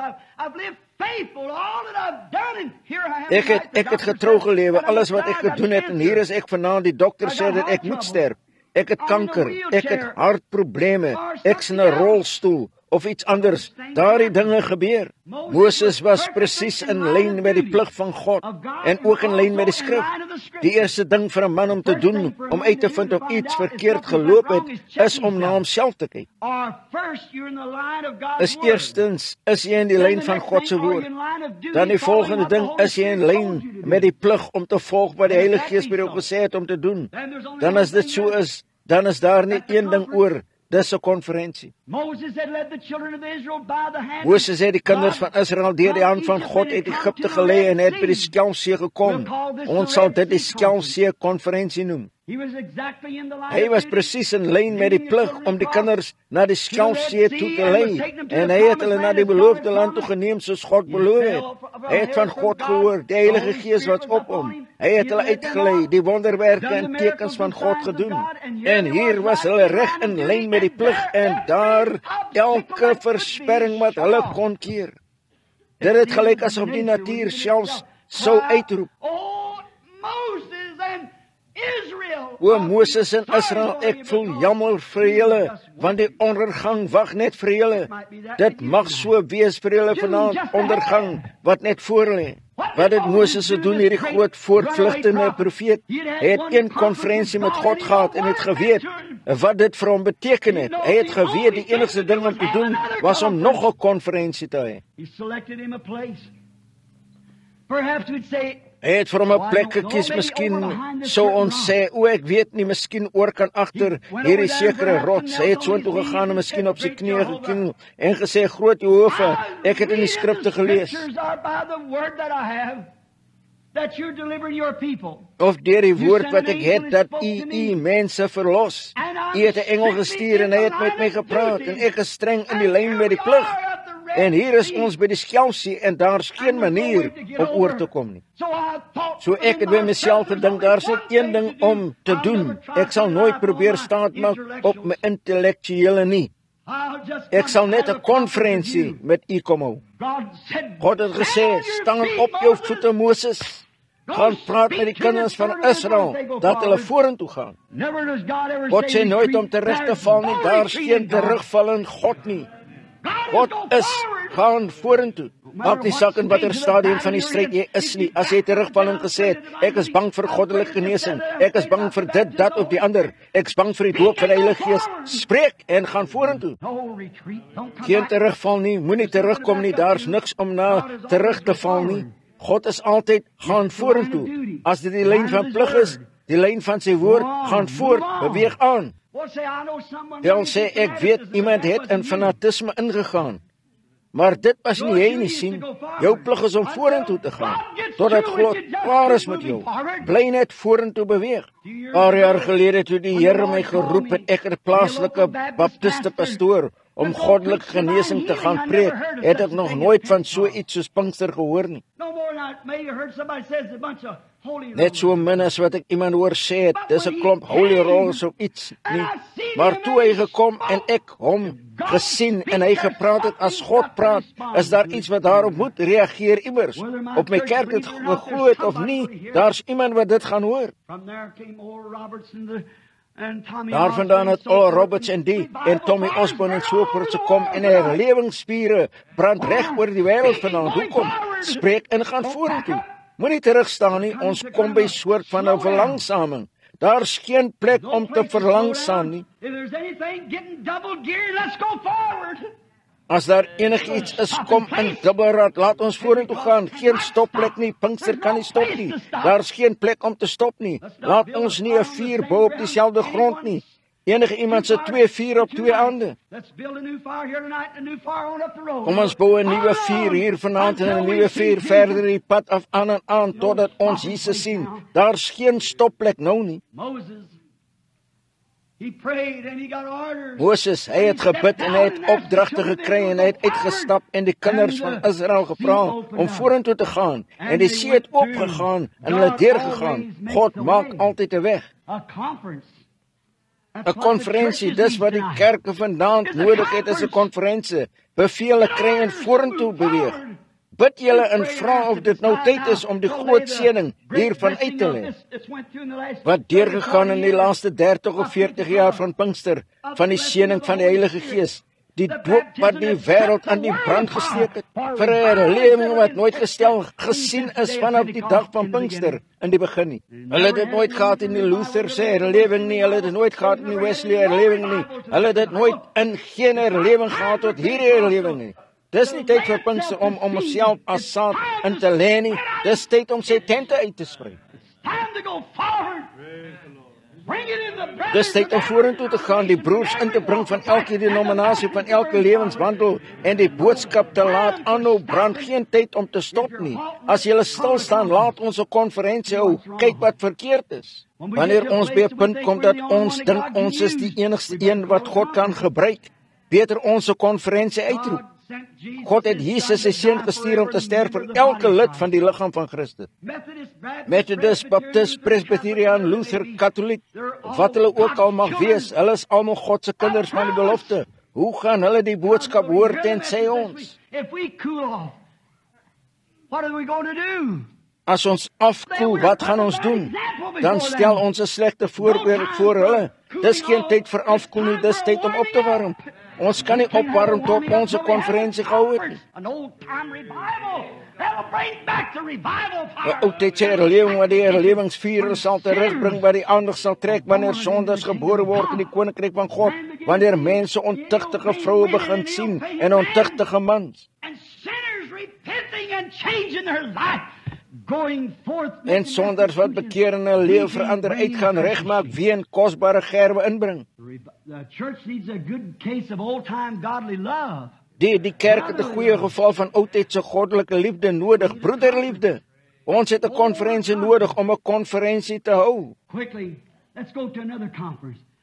Ek het getrou gelewe, alles wat ek gedoen het en hier is ek vanaand. Die dokter sê dat ek moet sterf. Ek het kanker, ek het hartprobleme, ek's in 'n rolstoel of iets anders. Daardie dinge gebeur. Moses was presies in lyn met die plig van God en ook in lyn met die skrif. Die eerste ding vir 'n man om te doen, om uit te vind of iets verkeerd geloop het, is om na homself te kyk. Eerstens is jy in die lyn van God se woord. Dan die volgende ding is jy in lyn met die plig om te volg wat die Heilige Gees vir jou gesê het om te doen. Dan as dit so is, dan is daar net een ding oor. Dis 'n konferensie. Moses het die kinders van Israel deur die hand van God uit Egipte gelei en het by die Skelmsee gekom. Ons sal dit die Skelmsee konferensie noem. Hy was presies in lyn met die plig om die kinders na die Skelmsee toe te lei en hy het hulle na die beloofde land toe geneem soos God beloof het. Hy het van God gehoor, die Heilige Gees was op hom. Hy het hulle uitgelei, die wonderwerke en tekens van God gedoen. En hier was hulle reg in lyn met die plig en daar elke versperring wat hulle kon keer. Dit het gelyk asof die natuur selfs sou uitroep. O Moses en Israel, ek voel jammer vir julle, want die ondergang wag net vir julle. Dit mag so wees vir julle vanaand, ondergang wat net voor lê. Wat het Moses gedoen, hierdie groot voortvlugtende profeet? Hy het een konferensie met God gehad en het geweet wat dit vir hom beteken het. Hy het geweet die enigste ding om te doen was om nog 'n konferensie te hê. Hy het vir hom 'n plek gekies, miskien sou ons sê, o ek weet nie, miskien oor kan agter hierdie sekere rots. Hy het soontoe gegaan en miskien op sy knieë gekniel en gesê, groot Jehova, ek het in die skrifte gelees. Of deur die woord wat ek het, dat u mense verlos. U het 'n engel gestuur en hy het met my gepraat en ek is streng in die lyn met die plig. En hier is ons by die Skelmsee en daar's geen manier om oor te kom nie. So ek het by myself gedink, daar's net een ding om te doen. Ek sal nooit probeer staatmaak op my intellektuele nie. Ek sal net 'n konferensie met u kom hou. God het gesê, staan op jou voete Moses. Gaan praat met die kinders van Israel, dat hulle vorentoe gaan. God sê nooit om terug te val nie, daar's geen terugval in God nie. God is, gaan vorentoe. Maak nie saak in watter stadium van die stryd jy is nie. As jy terugval en gesê het, ek is bang vir goddelike genesing, ek is bang vir dit, dat of die ander, ek is bang vir die doop van die Heilige Gees, spreek en gaan vorentoe. Geen terugval nie, moenie terugkom nie, daar's niks om na terug te val nie. God is altyd, gaan vorentoe. As dit die lyn van plig is, die lyn van sy woord, gaan voort, beweeg aan. Hy sê, ek weet, iemand het in fanatisme ingegaan. Maar dit was nie jy nie, sien. Jou plig is om vorentoe te gaan, totdat God klaar is met jou. Bly net vorentoe beweeg. 'n Paar jaar gelede toe die Here my geroep het, ek 'n plaaslike baptiste pastoor, om goddelike genesing te gaan preek, het ek nog nooit van so iets soos Pinkster gehoor nie. Net so min as wat ek iemand hoor sê het, dis 'n klomp holy rolls of iets nie. Maar toe hy gekom en ek hom gesien en hy gepraat het as God praat, is daar iets wat daarop moet reageer iewers. Op my kerk het geglo het of nie, daar's iemand wat dit gaan hoor. Daarvandaan het Oral Roberts en Tommy Osborne en so voort gekom en herlewingsspiere brand reg oor die wêreld vanaand. Hoekom? Spreek en gaan vorentoe. Moenie terugstaan nie, ons kom by soort van 'n verlangsaming. Daar's geen plek om te verlangsaam nie. As daar enigiets is, kom in dubbelrad, laat ons vorentoe gaan. Geen stopplek nie, Pinkster kan nie stop nie. Daar's geen plek om te stop nie. Laat ons nie 'n vuur bou op dieselfde grond nie. Enige iemand se 2 vuur op 2 hande. Kom ons bou 'n nuwe vuur hier vanaand en 'n nuwe vuur verder die pad af aan en aan totdat ons Jesus sien. Daar's geen stopplek nou nie. Moses, hy het gebid en hy het opdragte gekry en hy het uitgestap en die kinders van Israel gevra om vorentoe te gaan en die see het oopgegaan en hulle het deurgegaan. God maak altyd 'n weg. 'n Konferensie, dis wat die kerke vandaan nodig het, is 'n konferensie. Bevele kry en vorentoe beweeg. Bid julle en vra of dit nou tyd is om die groot seëning hiervan uit te lê. Wat deurgegaan in die laaste 30 of 40 jaar van Pinkster, van die seëning van die Heilige Gees, die doop wat die wêreld aan die brand gesteek het, vir 'n herlewing wat nooit gesien is vanaf die dag van Pinkster in die begin nie. Hulle het dit nooit gehad in die Luther se herlewing nie, hulle het dit nooit gehad in die Wesley herlewing nie, hulle het dit nooit in geen herlewing gehad tot hierdie herlewing nie. Dis nie tyd vir Pinkster om homself as saad in te lê nie, dis tyd om sy tente uit te sprei. Dis tyd om vorentoe te gaan, die broers in te bring van elke denominasie, van elke lewenswandel en die boodskap te laat aanhou brand. Geen tyd om te stop nie. As jy stil staan, laat ons 'n konferensie hou. Kyk wat verkeerd is. Wanneer ons by 'n punt kom dat ons dink ons is die enigste een wat God kan gebruik, beter ons 'n konferensie uitroep. God het Jesus sy seun gestuur om te sterf vir elke lid van die liggaam van Christus. Methodist, Baptist, Presbyterian, Luther, Katholiek, wat hulle ook al mag wees, hulle is almal God se kinders van die belofte. Hoe gaan hulle die boodskap hoor tensy ons? As ons afkoel, wat gaan ons doen? Dan stel ons 'n slegte voorbeeld voor hulle. Dis geen tyd vir afkoel nie, dis tyd om op te warm. Ons kan nie opwarm tot ons 'n konferensie gehou het nie. 'n Oudtydse herlewing wat die herlewingsvuur sal terugbring, wat die aandag sal trek wanneer sondaars gebore word in die koninkryk van God, wanneer mense ontuchtige vroue begin sien en ontuchtige mans. En sondaars wat bekeer en hulle lewe verander uitgaan, regmaak, ween, kosbare gerwe inbring. Die kerk het 'n goeie geval van oudtydse goddelike liefde nodig, broederliefde. Ons het 'n konferensie nodig om 'n konferensie te hou.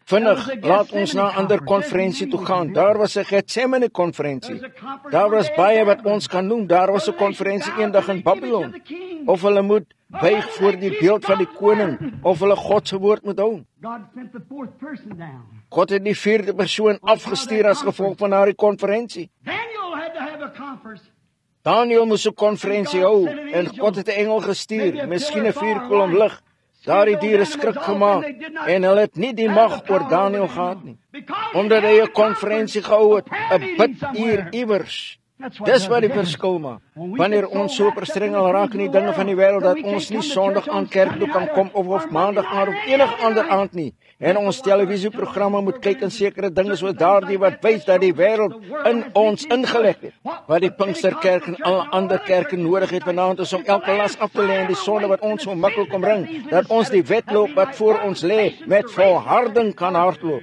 Vinnig, laat ons na 'n ander konferensie toe gaan. Daar was 'n Getsemane konferensie. Daar was baie wat ons kan noem. Daar was 'n konferensie eendag in Babylon. Of hulle moet buig voor die beeld van die koning, of hulle God se woord moet hou. God het die 4de persoon afgestuur as gevolg van daardie konferensie. Daniel moes 'n konferensie hou en God het 'n engel gestuur, miskien 'n vuurkolom lig. Daardie diere skrik gemaak en hulle het nie die mag oor Daniel gehad nie. Omdat hy 'n konferensie gehou het, 'n biduur iewers. Dis wat die verskil maak. Wanneer ons so verstrengel raak in die dinge van die wêreld dat ons nie Sondag aan kerk toe kan kom of Maandag aand of enige ander aand nie, en ons televisieprogramme moet kyk en sekere dinge soos daardie wat wys dat die wêreld in ons ingelek het. Wat die Pinksterkerk en alle ander kerke nodig het vanaand is om elke las af te lê en die sonde wat ons so maklik omring, dat ons die wedloop wat voor ons lê met volharding kan hardloop.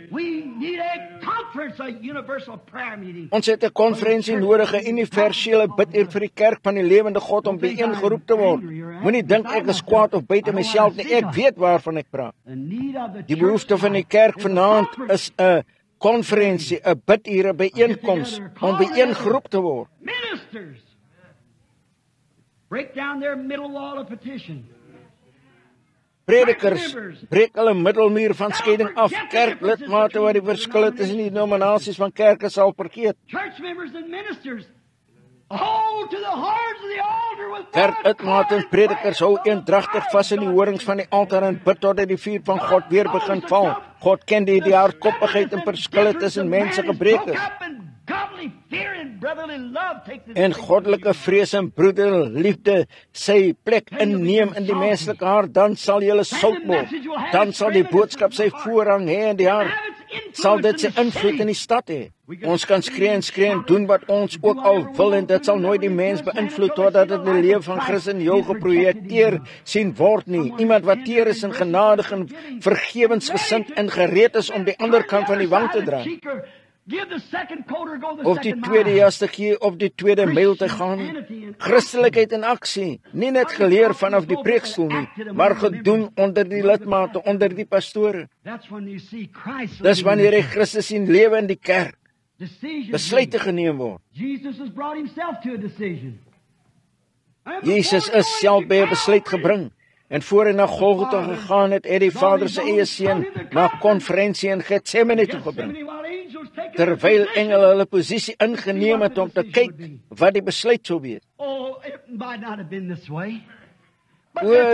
Ons het 'n konferensie nodig, 'n universele biduur vir die kerk van die lewende God om bijeengeroep te word. Moenie dink ek is kwaad of buite myself nie, ek weet waarvan ek praat. Die behoefte van die kerk vanaand is 'n konferensie, 'n biduur, 'n byeenkoms om bijeengeroep te word. Predikers breek hulle middelmuur van skeiding af. Kerklidmate wat die verskille tussen die denominasies van kerke sal vergeet. Kerklidmate en predikers hou eendragtig vas in die horings van die altaar en bid totdat die vuur van God weer begin val. God ken die hardkoppigheid en verskille tussen mense gebrekers. En goddelike vrees en broederliefde sy plek inneem in die menslike hart, dan sal julle sout word. Dan sal die boodskap sy voorrang hê in die hart. Sal dit sy invloed in die stad hê. Ons kan skree en doen wat ons ook al wil en dit sal nooit die mens beïnvloed totdat dit die lewe van Christus in jou geprojekteer sien word nie. Iemand wat teer is en genadig en vergewensgesind en gereed is om die ander kant van die wang te draai. Of die tweede jas te gee, of die tweede myl te gaan. Christelikheid in aksie, nie net geleer vanaf die preekstoel nie, maar gedoen onder die lidmate, onder die pastore. Dis wanneer jy Christus sien lewe in die kerk, besluite geneem word. Jesus is self by 'n besluit gebring. En voor hy na Golgotha gegaan het, die Vader se eie seun na konferensie in Getsemane toe gebring. Terwyl engele hulle posisie ingeneem het om te kyk wat die besluit sou wees.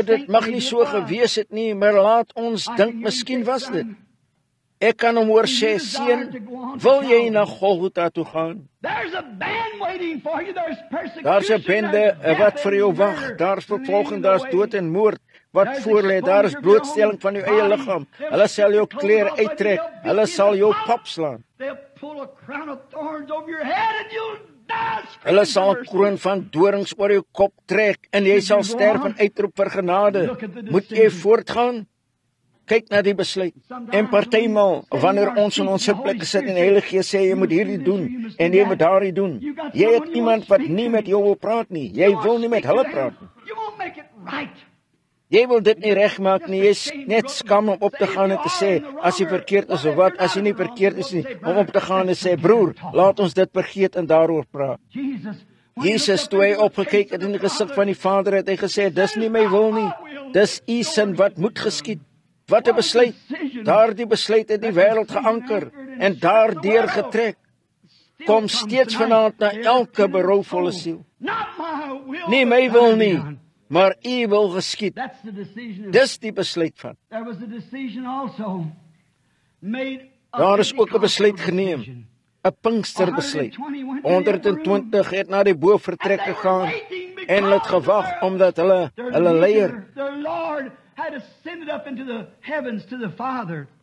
Dit mag nie so gewees het nie, maar laat ons dink miskien was dit. Ek kan hom hoor sê, seun, wil jy na Golgotha toe gaan? Daar's 'n bende wat vir jou wag, daar's vervolging, daar's dood en moord wat voorlê, daar is blootstelling van jou eie liggaam. Hulle sal jou klere uittrek, hulle sal jou pap slaan. Hulle sal 'n kroon van dorings oor jou kop trek en jy sal sterf en uitroep vir genade. Moet jy voortgaan? Kyk na die besluit. En partymal, wanneer ons in ons sitplekke sit en die Heilige Gees sê, jy moet hierdie doen, en jy moet daardie doen. Jy het iemand wat nie met jou wil praat nie. Jy wil nie met hulle praat nie. Jy wil dit nie regmaak nie. Jy is net skam om op te gaan en te sê, as jy verkeerd is of wat, as jy nie verkeerd is nie, om op te gaan en sê, broer, laat ons dit vergeet en daaroor praat. Jesus, toe hy opgekyk het in die gesig van die Vader, het hy gesê, dis nie my wil nie, dis u sin wat moet geskied. Wat 'n besluit. Daardie besluit het die wêreld geanker en daardeur getrek. Kom steeds vanaand na elke berouvolle siel. Nie my wil nie, maar u wil geskied. Dis die besluit van. Daar is ook 'n besluit geneem, 'n Pinksterbesluit. 120 het na die bovertrek gegaan en hulle het gewag omdat hulle leier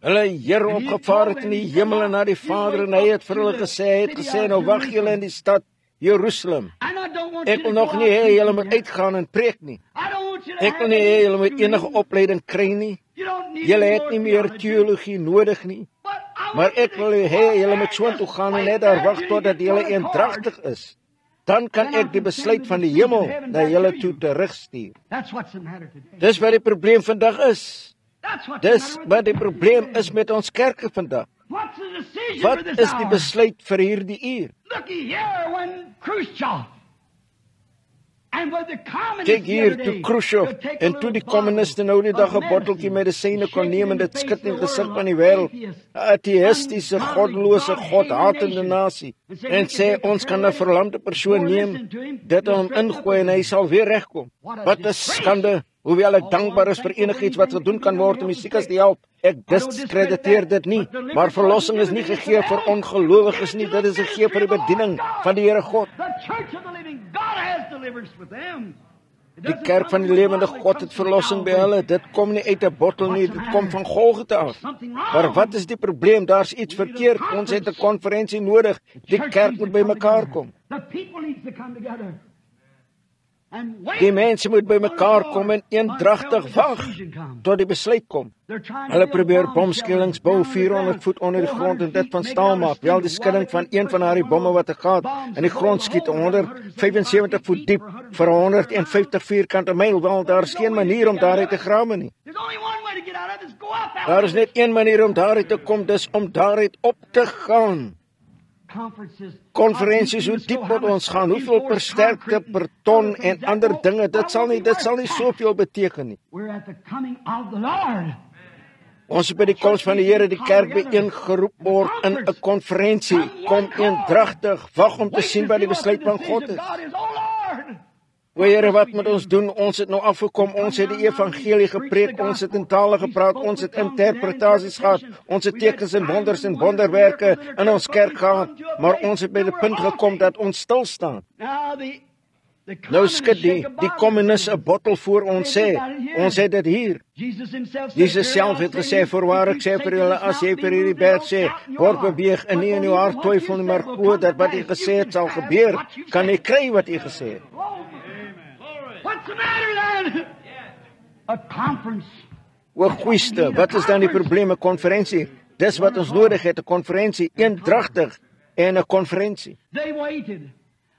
hulle Here opgevaar het in die hemel na die Vader en hy het vir hulle gesê, nou wag julle in die stad Jerusalem. Ek wil nog nie hê julle moet uitgaan en preek nie. Ek wil nie hê julle moet enige opleiding kry nie. Julle het nie meer teologie nodig nie. Maar ek wil hê julle moet soontoe gaan en net daar wag totdat julle eendragtig is. Dan kan ek die besluit van die hemel na julle toe terugstuur. Dis wat die probleem vandag is. Dis wat die probleem is met ons kerke vandag. Wat is die besluit vir hierdie uur? Kyk hier, toe Khrushchev en toe die kommuniste nou die dag 'n botteltjie medisyne kon neem en dit skud in die gesig van die wêreld. 'n ateïstiese, goddelose, godhatende nasie. En sê ons kan 'n verlamde persoon neem, dit hom ingooi en hy sal weer regkom. Wat 'n skande. Hoewel ek dankbaar is vir enigiets wat gedoen kan word om die siekes te help. Ek diskrediteer dit nie, maar verlossing is nie gegee vir ongelowiges nie, dit is gegee vir die bediening van die Here God. Die kerk van die lewende God het verlossing by hulle. Dit kom nie uit 'n bottel nie, dit kom van Golgotha af. Maar wat is die probleem? Daar's iets verkeerd. Ons het 'n konferensie nodig. Die kerk moet bymekaar kom. Die mense moet bymekaar kom en eendragtig wag tot die besluit kom. Hulle probeer bomskellings bou 400 voet onder die grond en dit van staal maak. Wel, die skudding van een van daardie bomme wat ek gehad in die grond skiet 175 voet diep vir 150 vierkante myl. Wel, daar is geen manier om daaruit te grawe nie. Daar is net een manier om daaruit te kom, dis om daaruit op te gaan. Konferensies, hoe diep moet ons gaan, hoeveel per sterkte, per ton en ander dinge, dit sal nie soveel beteken nie. Ons het by die koms van die Here die kerk bijeengeroep word in 'n konferensie. Kom eendragtig, wag om te sien wat die besluit van God is. O Here, wat moet ons doen? Ons het nou afgekom, ons het die evangelie gepreek, ons het in tale gepraat, ons het interpretasies gehad, ons het tekens en wonders en wonderwerke in ons kerk gehad, maar ons het by die punt gekom dat ons stil staan. Nou skud die kommunis 'n bottel voor ons sê, ons het dit hier. Jesus self het gesê, voorwaar ek sê vir julle, as jy vir hierdie berg sê, word beweeg en nie in jou hart twyfel nie, maar glo dat wat jy gesê het sal gebeur, kan jy kry wat jy gesê het. What's the matter then? A conference. O goeiste, wat is dan die probleem? 'n Konferensie. Dis wat ons nodig het, 'n konferensie, eendragtig en 'n konferensie.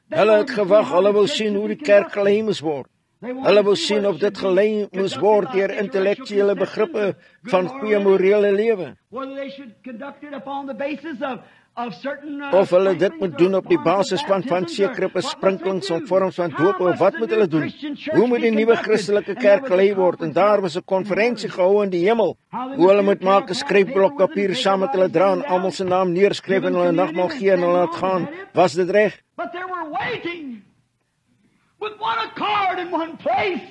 Hulle het gewag, hulle wil sien hoe die kerk gelei moes word. Hulle wil sien of dit gelei moes word deur intellektuele begrippe van goeie morele lewe. Of hulle dit moet doen op die basis van sekere besprinkelings of vorms van doop, of wat moet hulle doen? Hoe moet die nuwe Christelike kerk gelei word? En daar was 'n konferensie gehou in die hemel. Hoe hulle moet maak 'n skryfblok papier saam met hulle dra en almal se naam neerskryf en hulle nagmaal gee en hulle laat gaan. Was dit reg? But they were waiting with one accord in one place.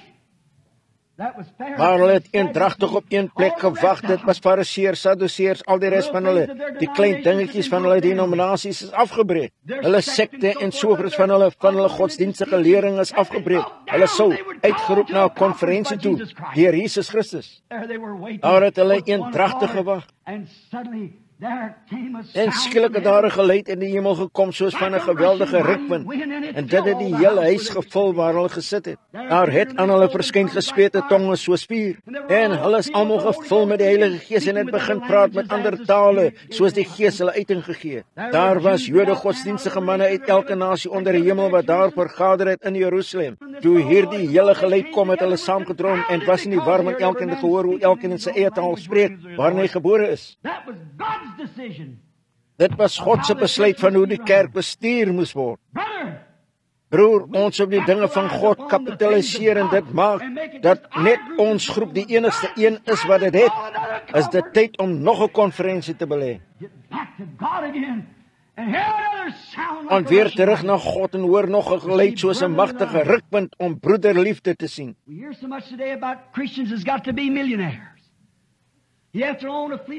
That was Pharisees. Maar hulle het eendragtig op een plek gewag. Dit was Fariseërs, Sadduseërs, al die res van hulle. Die klein dingetjies van hulle denominasies is afgebreek. Hulle sekte en soorts van hulle godsdienstige lering is afgebreek. Hulle sou uitgeroep na 'n konferensie toe deur Jesus Christus. Daar het hulle eendragtig gewag. En skielik het daar 'n geluid in die hemel gekom soos van 'n geweldige rukwind. En dit het die hele huis gevul waar hulle gesit het. Daar het aan hulle verskyn gespete tonge soos vuur. En hulle is almal gevul met die Heilige Gees en het begin praat met ander tale soos die Gees hulle uiting gegee het. Daar was Jode godsdienstige manne uit elke nasie onder die hemel wat daar vergader het in Jerusalem. Toe hierdie hele geluid kom, het hulle saamgedrom en was nie warm en elkeen het gehoor hoe elkeen in sy eie taal spreek waarin hy gebore is. Dit was God se besluit van hoe die kerk bestuur moes word. Broer, ons op die dinge van God kapitaliseer en dit maak dat net ons groep die enigste een is wat dit het. Is dit tyd om nog 'n konferensie te belê. En weer terug na God en hoor nog 'n geluid soos 'n magtige rukwind om broederliefde te sien.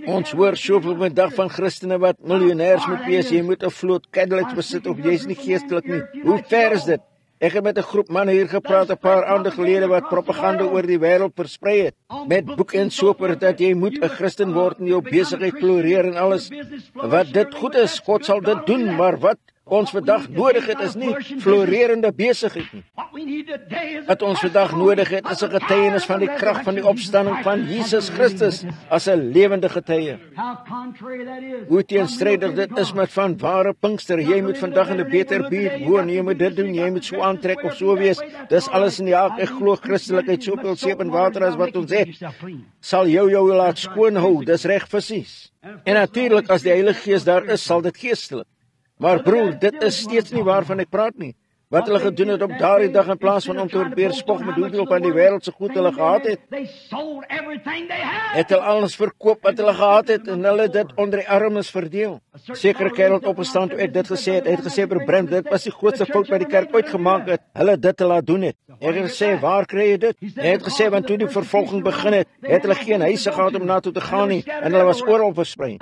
Ons hoor soveel vandag van Christene wat miljonêers moet wees. Jy moet 'n vloot Cadillacs besit of jy's nie geestelik nie. Hoe ver is dit? Ek het met 'n groep manne hier gepraat 'n paar aande gelede wat propaganda oor die wêreld versprei het. Met boeke en soper dat jy moet 'n Christen word en jou besigheid floreer en alles. Wat dit goed is, God sal dit doen, maar wat ons vandag nodig het is nie florerende besigheid nie. Wat ons vandag nodig het is 'n getuienis van die krag van die opstanding van Jesus Christus as 'n lewende getuie. Hoe teenstrydig dit is met van ware Pinkster. Jy moet vandag in 'n beter buurt woon, jy moet dit doen, jy moet so aantrek of so wees. Dis alles in die haak. Ek glo Christelikheid soveel seep en water as wat ons het, sal jou laat skoon hou. Dis reg fisies. En natuurlik as die Heilige Gees daar is, sal dit geestelik. Maar broer, dit is steeds nie waarvan ek praat nie. Wat hulle gedoen het op daardie dag in plaas van om te probeer spog met hoeveel van die wêreld se goed hulle gehad het. Het hulle alles verkoop wat hulle gehad het en hulle dit onder die armes verdeel. Sekere kerel het opgestaan toe ek dit gesê het. Hy het gesê, "Broer Brent, dit was die grootste fout wat die kerk ooit gemaak het. Hulle dit te laat doen het." Ek het gesê, "Waar kry jy dit?" Hy het gesê, "Want toe die vervolging begin het hulle geen huise gehad om na toe te gaan nie en hulle was oral versprei."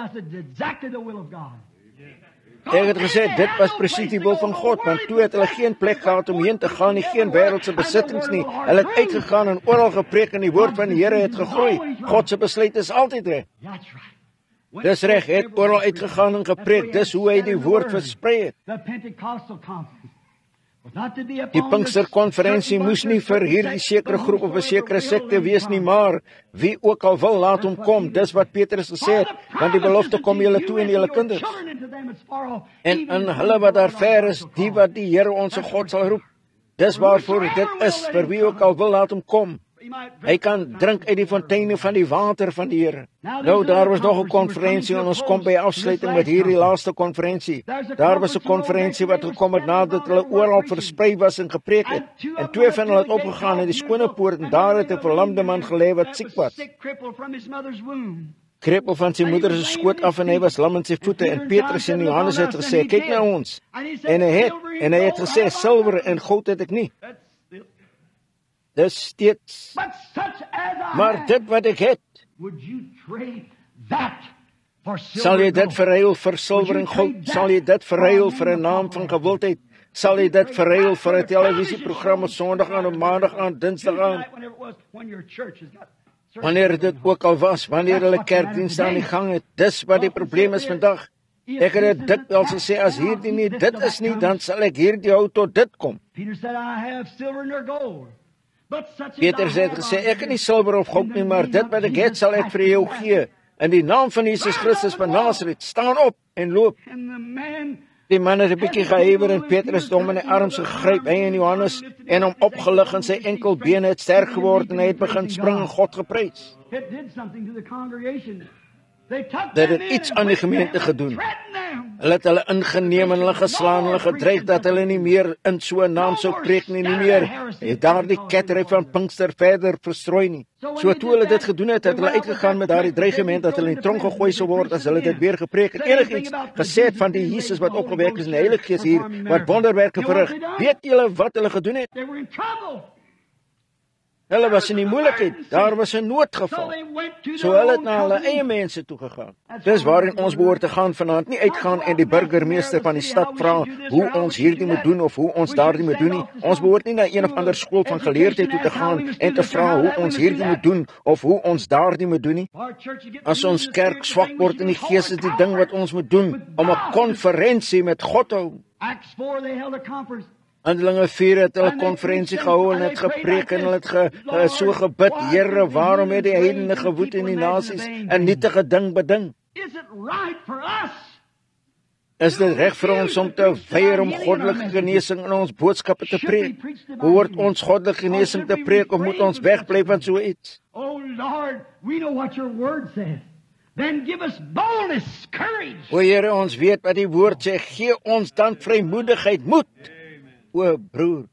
Ek het gesê, dit was presies die wil van God, want toe het hulle geen plek gehad om heen te gaan nie, geen wêreldse besittings nie. Hulle het uitgegaan en oral gepreek en die woord van die Here het gegroei. God se besluit is altyd reg. Dis reg, het oral uitgegaan en gepreek, dis hoe hy die woord versprei het. Die Pinksterkonferensie moes nie vir hierdie sekere groep of 'n sekere sekte wees nie, maar wie ook al wil laat hom kom. Dis wat Petrus gesê het, want die belofte kom julle toe en julle kinders. En hulle wat daar ver is, die wat die Here ons God sal roep. Dis waarvoor dit is, vir wie ook al wil laat hom kom. Hy kan drink uit die fonteine van die water van die Here. Nou, daar was nog 'n konferensie en ons kom by afsluiting met hierdie laaste konferensie. Daar was 'n konferensie wat gekom het nadat hulle oral versprei was en gepreek het. En 2 van hulle het opgegaan in die skone poort en daar het 'n verlamde man gelê wat siek was. Kreppel van sy moeder se skoot af en hy was lam in sy voete. En Petrus en Johannes het gesê, "Kyk na ons." En hy het gesê, "Silwer en goud het ek nie. Dis steeds, maar dit wat ek het, sal jy dit verruil vir silwer en goud? Sal jy dit verruil vir 'n naam van gewildheid? sal hy dit verruil vir 'n televisieprogram op Sondag aan, op Maandag aan, Dinsdag aan. Wanneer dit ook al was, wanneer hulle kerkdienste aan die gang het, dis wat die probleem is vandag. Ek het dit dikwels gesê, as hierdie nie dit is nie, dan sal ek hierdie hou tot dit kom. Petrus het gesê, ek het nie silwer of goud nie, maar dit wat ek het, sal ek vir jou gee. In die naam van Jesus Christus van Nazareth, staan op en loop. Die man het 'n bietjie gehuiwer en Petrus het hom in die arms gegryp, hy en Johannes, en hom opgelig en sy enkelbene het sterk geword en hy het begin spring en God geprys. Dit het iets aan die gemeente gedoen. Hulle het hulle ingeneem en hulle geslaan, hulle gedreig dat hulle nie meer in so 'n naam sou preek nie meer. Het daardie kettery van Pinkster verder verstrooi nie. So toe hulle dit gedoen het, het hulle uitgegaan met daardie dreigement dat hulle in die tronk gegooi sou word as hulle dit weer gepreek het. Enigiets gesê het van die Jesus wat opgewek is in die Heilige Gees hier, wat wonderwerke verrig. Weet julle wat hulle gedoen het? Hulle was in die moeilikheid, daar was 'n noodgeval. So hulle het na hulle eie mense toe gegaan. Dis waarin ons behoort te gaan vanaand, nie uitgaan en die burgemeester van die stad vra hoe ons hierdie moet doen of hoe ons daardie moet doen nie. Ons behoort nie na een of ander skool van geleerdheid toe te gaan en te vra hoe ons hierdie moet doen of hoe ons daardie moet doen nie. As ons kerk swak word in die gees, is die ding wat ons moet doen om 'n konferensie met God te hou. Handelinge 4 het hulle konferensie gehou en het gepreek en hulle het so gebid, Here, waarom het die heidene gewoed in die nasies en nietige ding beding? Is dit reg vir ons om te weier om goddelike genesing in ons boodskappe te preek? Behoort ons goddelike genesing te preek of moet ons wegbly van so iets? Oh Lord, we know what your word says. Then give us boldness, courage. O Here, ons weet wat die woord sê, gee ons dan vrymoedigheid, moed. O broer,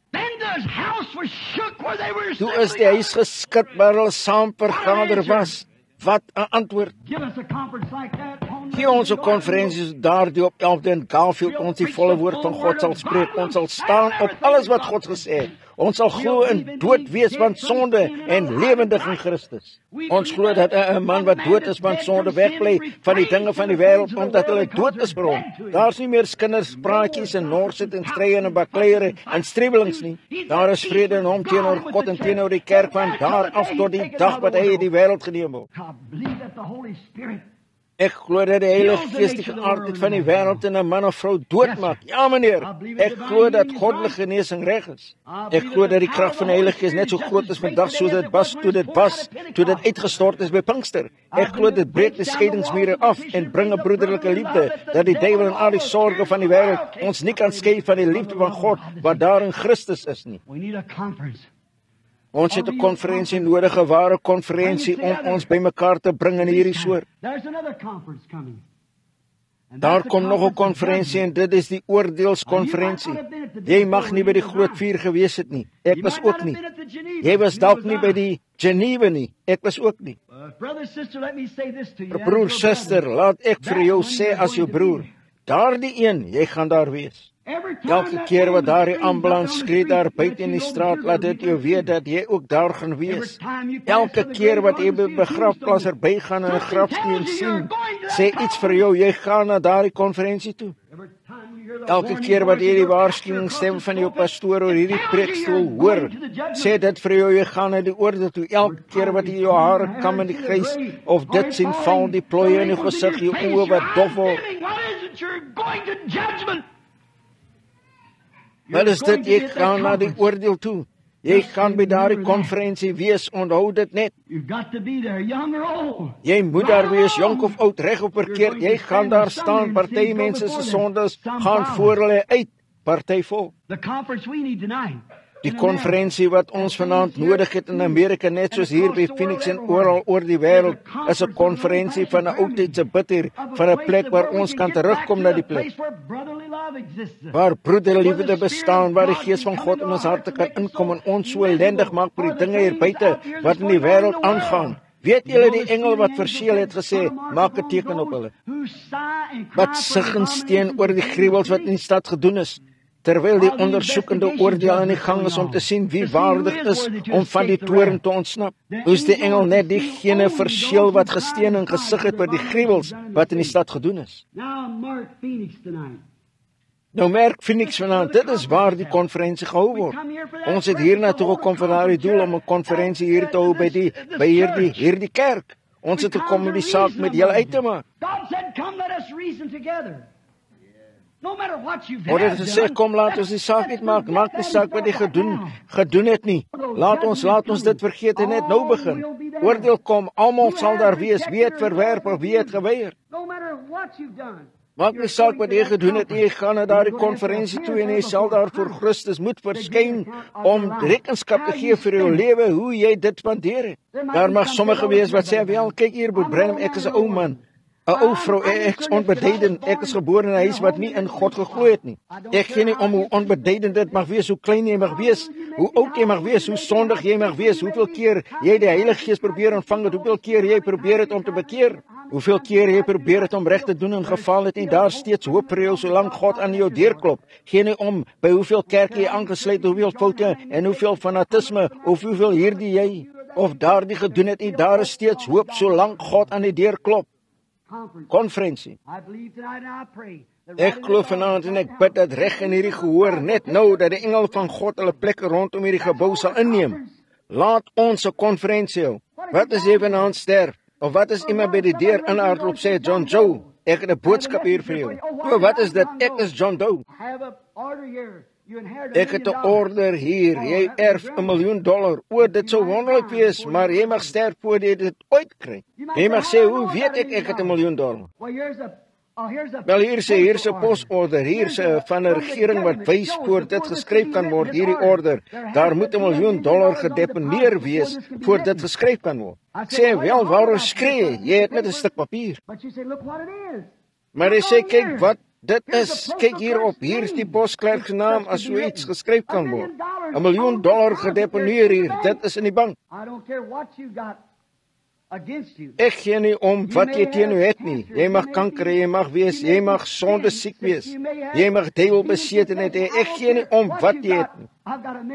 toe is die huis geskit waar hulle saam vergader was. Wat 'n antwoord. Gee ons 'n konferensie so daardie op 11de in Garfield ons die volle woord van God sal spreek. Ons sal staan op alles wat God gesê het. Ons sal glo in dood wees van sonde en lewendig in Christus. Ons glo dat 'n man wat dood is van sonde wegbly van die dinge van die wêreld omdat hulle dood is vir hom. Daar's nie meer kinderspraatjies en norsheid en strye en bakleiere en stribbelings nie. Daar is vrede in hom teenoor God en teenoor die kerk van daar af tot die dag wat hy die wêreld geneem het. Ek glo dat die Heilige Gees die geaardheid van die wêreld in 'n man of vrou doodmaak. Ja, meneer. Ek glo dat goddelike genesing reg is. Ek glo dat die krag van die Heilige Gees net so groot is vandag soos dit was toe dit uitgestort is by Pinkster. Ek glo dit breek die skeidingsmure af en bring 'n broederlike liefde, dat die duiwel en al die sorges van die wêreld ons nie kan skei van die liefde van God wat daar in Christus is nie. Ons het 'n konferensie nodig, 'n ware konferensie om ons bymekaar te bring in hierdie soort. Daar kom nog 'n konferensie en dit is die oordeelskonferensie. Jy mag nie by die groot vuur gewees het nie. Ek was ook nie. Jy was dalk nie by die Geneve nie. Ek was ook nie. Broer, suster, laat ek vir jou sê as jou broer, daardie een, jy gaan daar wees. Elke keer wat daar die ambulans skree daar buite in die straat, laat dit jou weet dat jy ook daar gaan wees. Elke keer wat jy by 'n begrafplaas verbygaan en 'n grafsteen sien, sê iets vir jou, jy gaan na daardie konferensie toe. Elke keer wat jy die waarskuwingsstem van jou pastoor oor hierdie preekstoel hoor, sê dit vir jou, jy gaan na die oordeel toe. Elke keer wat jy jou hare kam in die grys of dit sien val, die plooie in jou gesig, jou oë wat dof word. Wat is dit? Jy gaan na die oordeel toe. Jy gaan by daardie konferensie wees, onthou dit net. Jy moet daar wees, jonk of oud, reg of verkeerd. Jy gaan daar staan, party mense se sondes gaan voor hulle uit, party vol. Die konferensie wat ons vanaand nodig het in Amerika, net soos hier by Phoenix en oral oor die wêreld, is 'n konferensie van 'n oudtydse bidder, van 'n plek waar ons kan terugkom na die plek waar broederliefde bestaan, waar die Gees van God in ons harte kan inkom en ons so ellendig maak vir die dinge hier buite wat in die wêreld aangaan. Weet julle die engel wat verseel het gesê, maak 'n teken op hulle, wat siggens teenoor die gruwels wat in die stad gedoen is, terwyl die ondersoekende oordeel aan die gang is om te sien wie waardig is om van die toorn te ontsnap. Hoe's die engel net diegene verseel wat gesteen en gesig het oor die gruwels wat in die stad gedoen is. Nou merk Phoenix vanaand, dit is waar die konferensie gehou word. Ons het hiernatoe gekom vir daardie doel om 'n konferensie hier te hou by hierdie kerk. Ons het gekom om die saak met julle uit te maak. Word het gesê, kom laat ons die saak uitmaak, maak die saak wat jy gedoen het nie. Laat ons dit vergeet en net nou begin. Oordeel kom, almal sal daar wees, wie het verwerp of wie het geweier. Maak die saak wat jy gedoen het, jy gaan na daardie konferensie toe en jy sal daar voor Christus moet verskyn om rekenskap te gee vir jou lewe, hoe jy dit spandeer het. Daar mag sommige wees wat sê, wel, kyk hier, Boet Branham, ek is 'n ou man. 'n ou vrou, ek is onbeduidend, ek is gebore in 'n huis wat nie in God geglo het nie. Ek gee nie om hoe onbeduidend dit mag wees, hoe klein jy mag wees, hoe oud jy mag wees, hoe sondig jy mag wees, hoeveel keer jy die Heilige Gees probeer ontvang het, hoeveel keer jy probeer het om te bekeer, hoeveel keer jy probeer het om reg te doen en gefaal het nie, daar steeds hoop vir jou solank God aan jou deur klop. Gee nie om by hoeveel kerke jy aangesluit, hoeveel foute en hoeveel fanatisme of hoeveel hierdie jy of daardie gedoen het nie, daar is steeds hoop solank God aan die deur klop. Konferensie. Ek glo vanaand en ek bid dat reg in hierdie gehoor net nou dat die engel van God hulle plekke rondom hierdie gebou sal inneem. Laat ons 'n konferensie hou. Wat is jy vanaand sterf? Of wat is iemand by die deur inhardloop sê, John Doe, ek het 'n boodskap hier vir jou. O, wat is dit? Ek is John Doe. Ek het 'n order hier, jy erf $1 miljoen. O, dit sou wonderlik wees, maar jy mag sterf voor jy dit ooit kry. Jy mag sê, hoe weet ek het $1 miljoen? Wel, hier is 'n posorder, hier is van 'n regering wat wys voor dit geskryf kan word, hierdie order. Daar moet $1 miljoen gedeponeer wees voor dit geskryf kan word. Sê, wel, waarom skree jy het net 'n stuk papier? Maar hy sê, kyk wat dit is, kyk hierop, hier is die posklerk se naam as so iets geskryf kan word. $1 miljoen gedeponeer hier, dit is in die bank. Ek gee nie om wat jy teen jou het nie. Jy mag kanker, jy mag wees, jy mag sonde siek wees. Jy mag duiwelbesetenheid hê. Ek gee nie om wat jy het nie.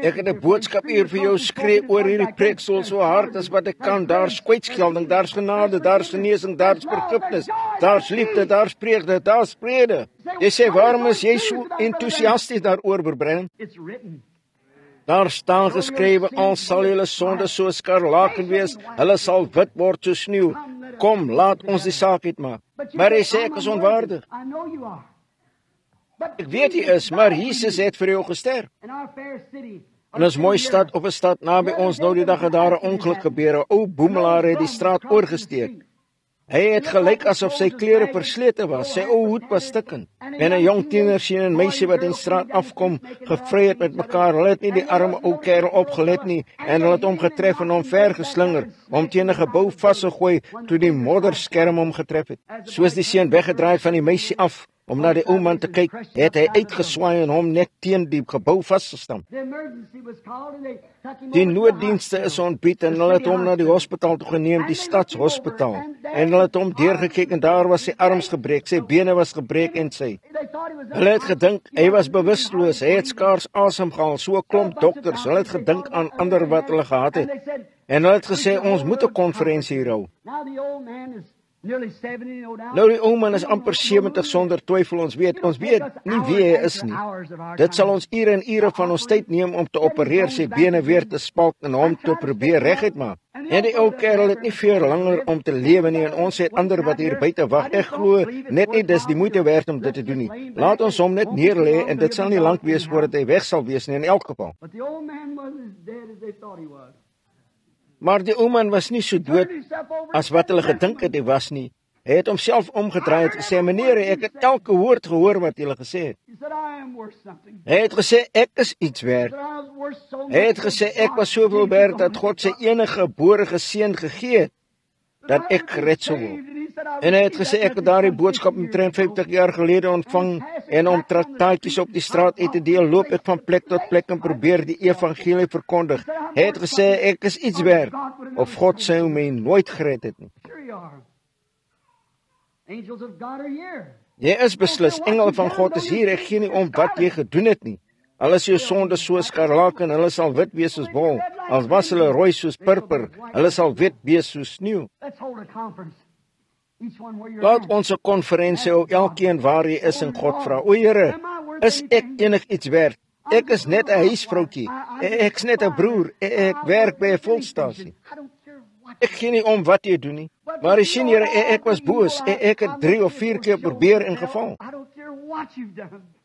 Ek het 'n boodskap hier vir jou, skree oor hierdie preeksel so hard as wat ek kan. Daar's kwytskelding, daar's genade, daar's genesing, daar's vergifnis, daar's liefde, daar's vreugde, daar's vrede. Jy sê, waarom is jy so entoesiasties daaroor, Broer Branham? Daar staan geskrywe, al sal julle sonde so skarlaken wees, hulle sal wit word soos sneeu. Kom, laat ons die saak uitmaak. Maar hy sê, ek is onwaardig. Ek weet jy is, maar Jesus het vir jou gesterf. In ons mooi stad of 'n stad naby ons nou die dag het daar 'n ongeluk gebeur. 'n Ou boemelaar het die straat oorgesteek. Hy het gelyk asof sy klere verslete was, sy ou hoed was stikkend. En 'n jong tienerseun en meisie wat in die straat afkom, gevry het met mekaar. Hulle het nie die arme ou kerel opgelet nie en hulle het hom getref en hom vergeslinger, hom teen 'n gebou vasgegooi toe die modderskerm hom getref het. Soos die seun weggedraai van die meisie af om na die ou man te kyk, het hy uitgeswaai en hom net teen die gebou vasgestamp. Die nooddienste is ontbied en hulle het hom na die hospitaal toe geneem, die stadshospitaal. En hulle het hom deurgekyk en daar was sy arms gebreek, sy bene was gebreek en sy. Hulle het gedink hy was bewusteloos, hy het skaars asem gehaal, so 'n klomp dokters. Hulle het gedink aan ander wat hulle gehad het. En hulle het gesê, ons moet 'n konferensie hier hou. Nou die ou man is amper 70 sonder twyfel, ons weet nie wie hy is nie. Dit sal ons ure en ure van ons tyd neem om te opereer, sy bene weer te spalk en hom te probeer reguit maak. En die ou kerel het nie veel langer om te lewe nie en ons het ander wat hier buite wag. Ek glo net nie dis die moeite werd om dit te doen nie. Laat ons hom net neerlê en dit sal nie lank wees voordat hy weg sal wees nie in elk geval. Maar die ou man was nie so dood as wat hulle gedink het hy was nie. Hy het homself omgedraai en gesê, meneer, ek het elke woord gehoor wat julle gesê het. Hy het gesê, ek is iets werd. Hy het gesê, ek was soveel werd dat God sy enige gebore seun gegee het, dat ek gered sou word. En hy het gesê, ek het daardie boodskap omtrent 50 jaar gelede ontvang en om traktaatjies op die straat uit te deel, loop ek van plek tot plek en probeer die evangelie verkondig. Hy het gesê, ek is iets werd, of God sou my nooit gered het nie. Jy is beslis, engele van God is hier, ek gee nie om wat jy gedoen het nie. Al is jou sonde so skarlaken, hulle sal wit wees soos wol, al was hulle rooi soos purper, hulle sal wit wees soos sneeu. Laat ons 'n konferensie hou, elkeen waar jy is en God vra, o Here, Is ek enigiets werd? Ek is net 'n huisvroutjie. Ek's net 'n broer. Ek werk by 'n volstasie. Ek gee nie om wat jy doen nie. Maar jy sien, Here, ek was boos. Ek het 3 of 4 keer probeer en geval.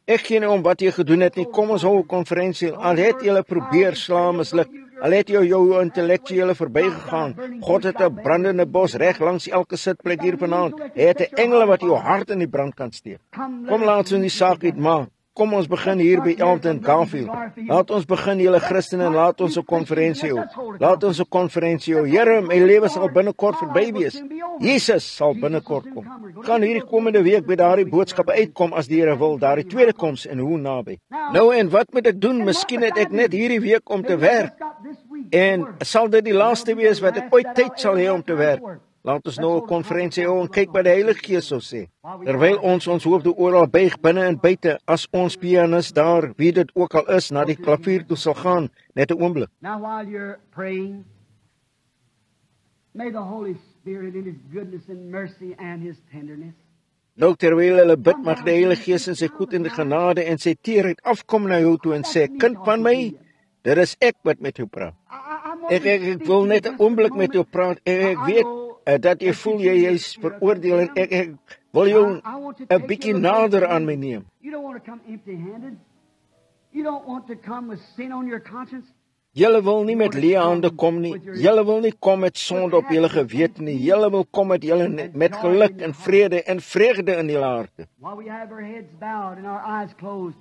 Ek gee nie om wat jy gedoen het nie. Kom ons hou 'n konferensie. Al het jy probeer sla, misluk. Al het jy jou intellektuele verbygegaan. God het 'n brandende bos reg langs elke sitplek hier vanaand. Hy het 'n engele wat jou hart in die brand kan steek. Kom, laat ons die saak uitmaak. Kom ons begin hier by Elton Garfield. Laat ons begin, julle Christene, en laat ons 'n konferensie hou. Laat ons 'n konferensie hou. Here, my lewe sal binnekort verby wees. Jesus sal binnekort kom. Gaan hierdie komende week by daardie boodskappe uitkom as die Here wil, daardie tweede koms en hoe naby. Nou, en wat moet ek doen? Miskien het ek net hierdie week om te werk. En sal dit die laaste wees wat ek ooit tyd sal hê om te werk? Laat ons nou 'n konferensie hou en kyk wat die Heilige Gees sou sê. Terwyl ons hoofde oral buig binne en buite, as ons pianis daar, wie dit ook al is, na die klavier toe sal gaan, net 'n oomblik. Now while you're praying, may the Holy Spirit in His goodness and mercy and His tenderness. Nou terwyl hulle bid, mag die Heilige Gees in sy goed en genade en sy teerheid afkom na jou toe en sê, kind van my, dit is ek wat met jou praat. Ek wil net 'n oomblik met jou praat. Ek weet dat jy voel jy is veroordeel en ek wil jou 'n bietjie nader aan my neem. You don't want to come empty-handed. You don't want to come with sin on your conscience. Julle wil nie met leë hande kom nie. Julle wil nie kom met sonde op julle gewete nie. Julle wil kom met julle met geluk en vreugde in julle harte. While we have our heads bowed and our eyes closed,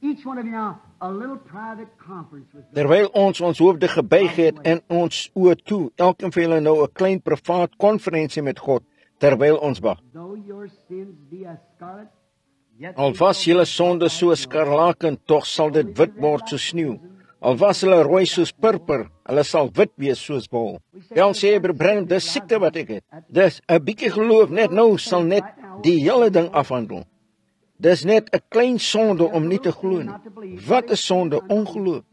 each one of you now a little private conference with God. Terwyl ons hoofde gebuig het en ons oë toe, elkeen van julle nou 'n klein privaat konferensie met God terwyl ons wag. Though your sins be as scarlet, yet Al was julle sonde so skarlaken, tog sal dit wit word soos sneeu. Al was hulle rooi soos purper, hulle sal wit wees soos wol. Wel sê Branham, dis siekte wat ek het. Dis 'n bietjie geloof net nou sal net die hele ding afhandel. Dis net 'n klein sonde om nie te glo nie. Wat is sonde? Ongeloof.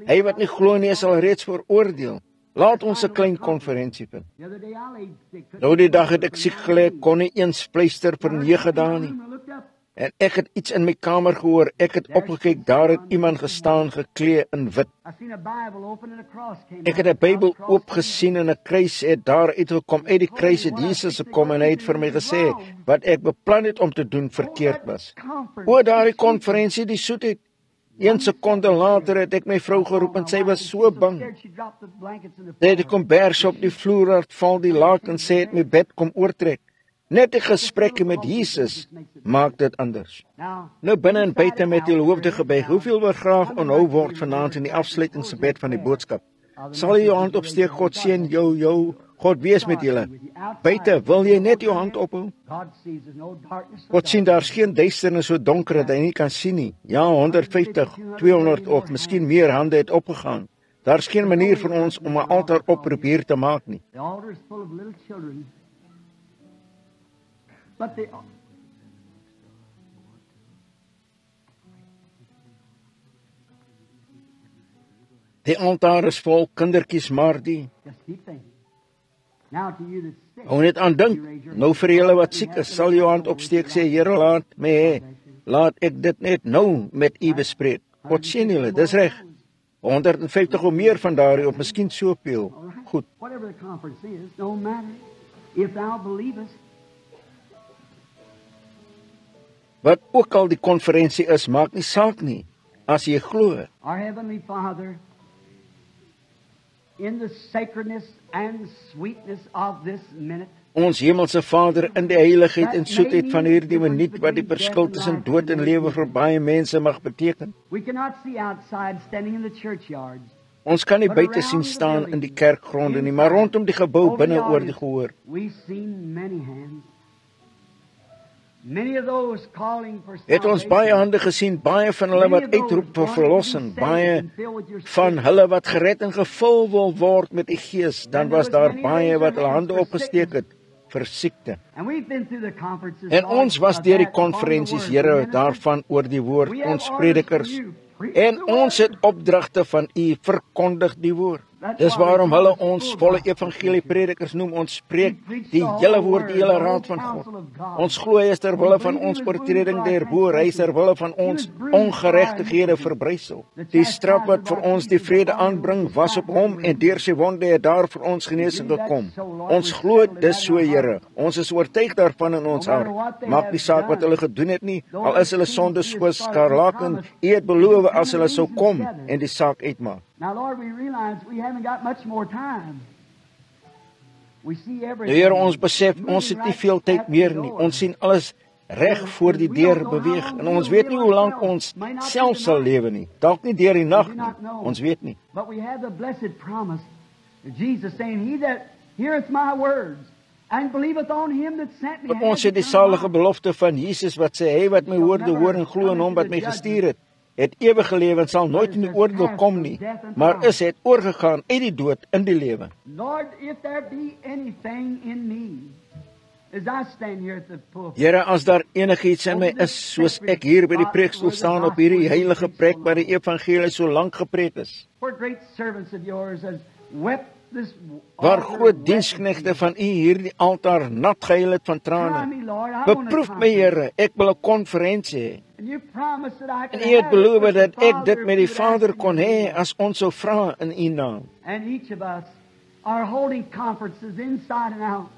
Hy wat nie glo nie sal reeds veroordeel. Laat ons 'n klein konferensie vind. the other day I laid sick. Nou die dag het ek siek gelê, kon nie eens pleister vir 9 dae nie. I looked up. En ek het iets in my kamer gehoor. Ek het opgekyk, daar het iemand gestaan geklee in wit. I seen a Bible open and a cross came. Ek het 'n Bybel oop gesien en 'n kruis het daar uitgekom. Uit die kruis het Jesus gekom en hy het vir my gesê wat ek beplan het om te doen verkeerd was. O, daardie konferensie, die soetheid. 1 sekonde later het ek my vrou geroep en sy was so bang. She dropped the blankets in the Sy het die kombers op die vloer laat val, die laken, sy het my bed kom oortrek. Net 'n gesprek met Jesus maak dit anders. Now, Nou binne en buite met die hoofde gebuig. Hoeveel wil graag onthou word vanaand in die afsluitingsgebed van die boodskap? Sal jy jou hand opsteek? God seën jou. God wees met julle. Buite, wil jy net jou hand ophou? God sees there's no darkness. God sien daar's geen duisternis so donker dat hy nie kan sien nie. Ja, 150, 200 of miskien meer hande het opgegaan. Daar's geen manier vir ons om 'n altaar oproep hier te maak nie. The altar is full of little children. But the Die altaar is vol kindertjies, maar die just keep thinking. Now to you that's sick. hou net aan dink. Nou vir julle wat siek is, sal jou hand opsteek, sê Here, laat my hê. Laat ek dit net nou met u bespreek. God seën julle, dis reg. 150 of meer van daardie of miskien soveel. Goed. Whatever the conference is, no matter. If thou believest, Wat ook al die konferensie is, maak nie saak nie. As jy glo, our Heavenly Father, in the sacredness and sweetness of this minute, ons hemelse Vader, in die heiligheid en soetheid van hierdie minuut wat die verskil tussen dood en lewe vir baie mense mag beteken. we cannot see outside standing in the churchyards. Ons kan nie buite sien staan in die kerkgronde nie, maar rondom die gebou binne oor die gehoor. We've seen many hands. Many of those calling for Het ons baie hande gesien, baie van hulle wat uitroep vir verlossing, baie van hulle wat gered en gevul wil word met die Gees. Dan was daar baie wat hulle hande opgesteek het vir siekte. And we've been through the conferences. En ons was deur die konferensies, Here, daarvan oor die woord, ons predikers. En ons het opdragte van u, verkondig die woord. Dis waarom hulle ons volle evangelie predikers noem. Ons spreek die hele woord, die hele raad van God. Ons glo hy is ter wille van ons oortreding deurboor, hy is ter wille van ons ongeregtighede verbrysel. Die straf wat vir ons die vrede aanbring, was op hom en deur sy wonde het daar vir ons genesing gekom. Ons glo dis so, Here. Ons is oortuig daarvan in ons hart. Maak nie saak wat hulle gedoen het nie, al is hulle sondes soos skarlaken. U het beloof as hulle sou kom en die saak uitmaak. Now, Lord, we realize we haven't got much more time. We see everything. Here, ons besef, ons het nie veel tyd meer nie. Ons sien alles reg voor die deur beweeg. En ons weet nie hoe lank ons self sal lewe nie. Dalk nie deur die nag nie. Ons weet nie. But we have the blessed promise of Jesus saying, He that heareth my words and believeth on him that sent me. Ons het die salige belofte van Jesus wat sê, hy wat my woorde hoor en glo in hom wat my gestuur het ewige lewe en sal nooit in die oordeel kom nie, maar het oorgegaan uit die dood in die lewe. Lord, if there be anything in me, as I stand here at the pulpit, Here, as daar enigiets in my is, soos ek hier by die preekstoel staan op hierdie heilige preek waar die evangelie so lank gepreek is, for great servants of yours has wept this waar groot diensknegte van u hierdie altaar nat gehuil het van trane. Beproef my, Here, ek wil 'n konferensie hê. And you promised that I En could u het have it beloof with dat the ek Father dit if met we die would Vader ask kon you. hê as ons sou vra in u naam. And each of us are holding conferences inside and out.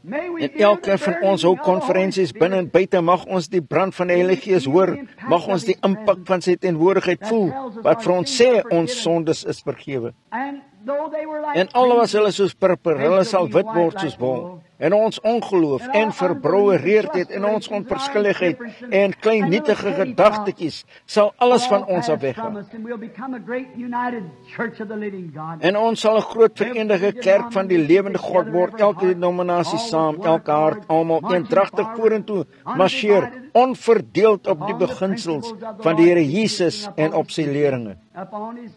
May we En hear elke the van burning ons hou of the Holy konferensies Spirit. binne en buite, mag ons die brand van die Heilige Gees hoor, mag ons die impak van sy teenwoordigheid voel, wat vir ons sê ons sondes is vergewe. And though they were like En al was hulle soos purper, they hulle shall sal be wit white word like soos wol. wool. En ons ongeloof en verbrouwereerdheid en ons onverskilligheid en kleinnietige gedagtetjies sal alles van ons af weggaan. And we'll become a great united church of the living God. En ons sal 'n groot verenigde kerk van die lewende God word, elke denominasie saam, elke hart, almal eendragtig vorentoe marcheer, onverdeeld op die beginsels van die Here Jesus en op sy leringe. Upon his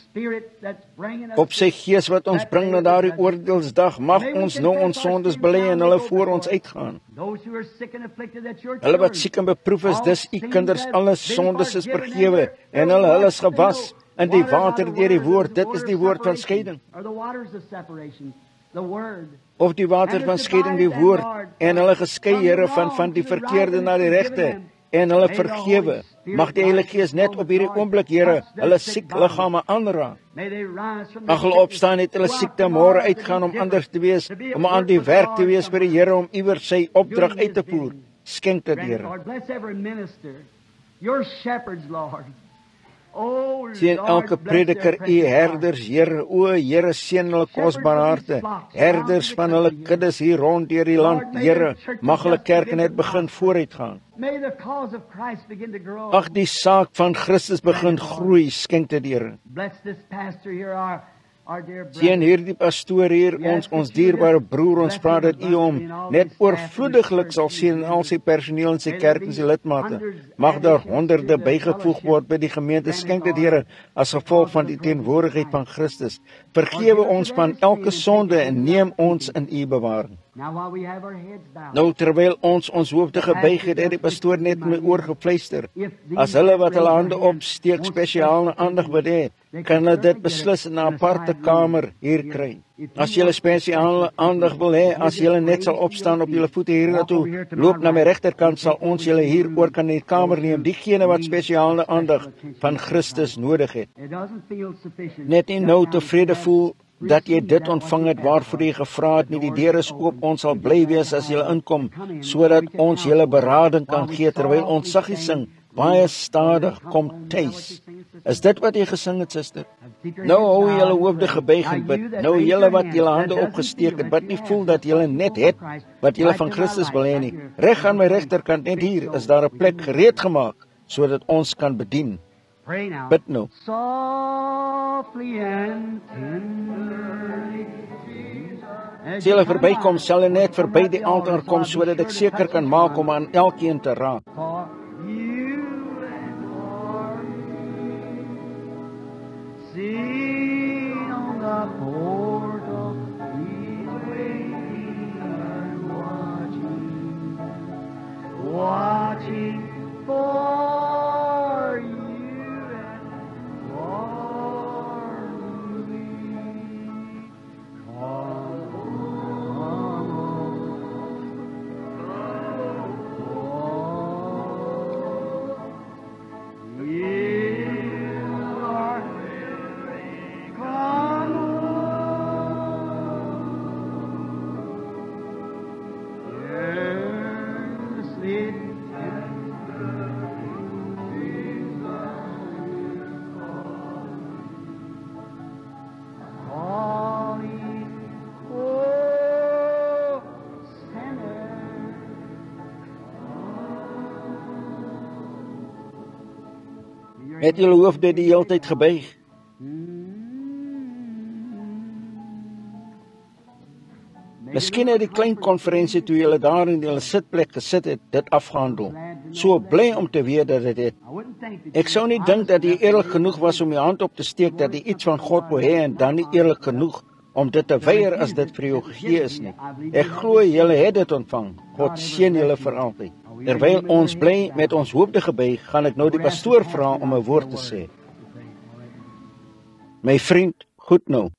Spirit that's bringing us Op sy Gees wat ons bring na daardie oordeelsdag, mag ons nou ons sondes bely en hulle voor ons uitgaan. those who are sick and afflicted that your Hulle wat siek en beproef is, dis u kinders, alle sondes is vergewe en hulle is gewas in die water deur die woord. Dit is die woord van skeiding. Or the waters of separation, the word. Of die water van skeiding, die woord, en hulle geskei, Here, van die verkeerde na die regte en hulle vergewe. Mag die Heilige Gees net op hierdie oomblik, Here, hulle siek liggame aanraak. May they rise from Mag hulle opstaan het hulle siekte môre uitgaan om anders te wees, om aan die werk te wees vir die Here, om iewers sy opdrag uit te voer. Skenk dit, Here. Lord, bless every minister, your shepherds, Lord. Oh, Sien Lord, elke bless their prediker, u precious herders, Here, o Here, seën hulle kosbare harte. Herders van hulle kuddes hier rond deur die land, Here, mag hulle kerke net begin vooruitgaan. May the cause of Christ begin to grow. Mag die saak van Christus begin groei, skenk dit, Here. Bless this pastor here, our dear brother. Sien hierdie pastoor hier, ons dierbare broer, ons vra dat u hom net oorvloediglik sal seën en al sy personeel en sy kerk en sy lidmate. Mag daar honderde bygevoeg word by die gemeente. Skenk dit, Here, as gevolg van die teenwoordigheid van Christus. Vergewe ons van elke sonde en neem ons in u bewaring. Now while we have our heads bowed, Nou terwyl ons hoofde gebuig het, het die pastoor net in my oor gefluister. As hulle wat hulle hande opsteek spesiale aandag wil hê, kan hulle dit beslis in 'n aparte kamer hier kry. As jy spesiale aandag wil hê, as jy net sal opstaan op julle voete hiernatoe, loop na my regterkant, sal ons julle hier oor kan in die kamer neem, diegene wat spesiale aandag van Christus nodig het. it doesn't feel sufficient. Net nie nou tevrede voel dat jy dit ontvang het waarvoor jy gevra het nie. Die deur is oop, ons sal bly wees as jy inkom, sodat ons julle berading kan gee terwyl ons saggies sing, baie stadig, kom tuis. Is dit wat jy gesing het, suster? Nou hou julle hoofde gebuig en bid. Nou julle wat julle hande opgesteek het, wat nie voel dat julle net het wat julle van Christus wil hê nie. Reg aan my regterkant, net hier, is daar 'n plek gereed gemaak sodat ons kan bedien. Pray now. Bid nou. Softly and tenderly. As jy verbykom, sal jy net verby die altaar kom sodat ek seker kan maak om aan elkeen te raak. For you and for me. See on the portal, he's waiting and watching for you and for me. Het julle hoofde die hele tyd gebuig? Miskien het die klein konferensie toe julle daar in julle sitplek gesit het, dit afgehandel. So bly om te weet dat dit het. Ek sou nie dink dat jy eerlik genoeg was om jou hand op te steek dat jy iets van God wil hê en dan nie eerlik genoeg om dit te weier as dit vir jou gegee is nie. Ek glo julle het dit ontvang. God seën julle vir altyd. Terwyl ons bly met ons hoofde gebuig, gaan ek nou die pastoor vra om 'n woord te sê. My vriend, goed nou.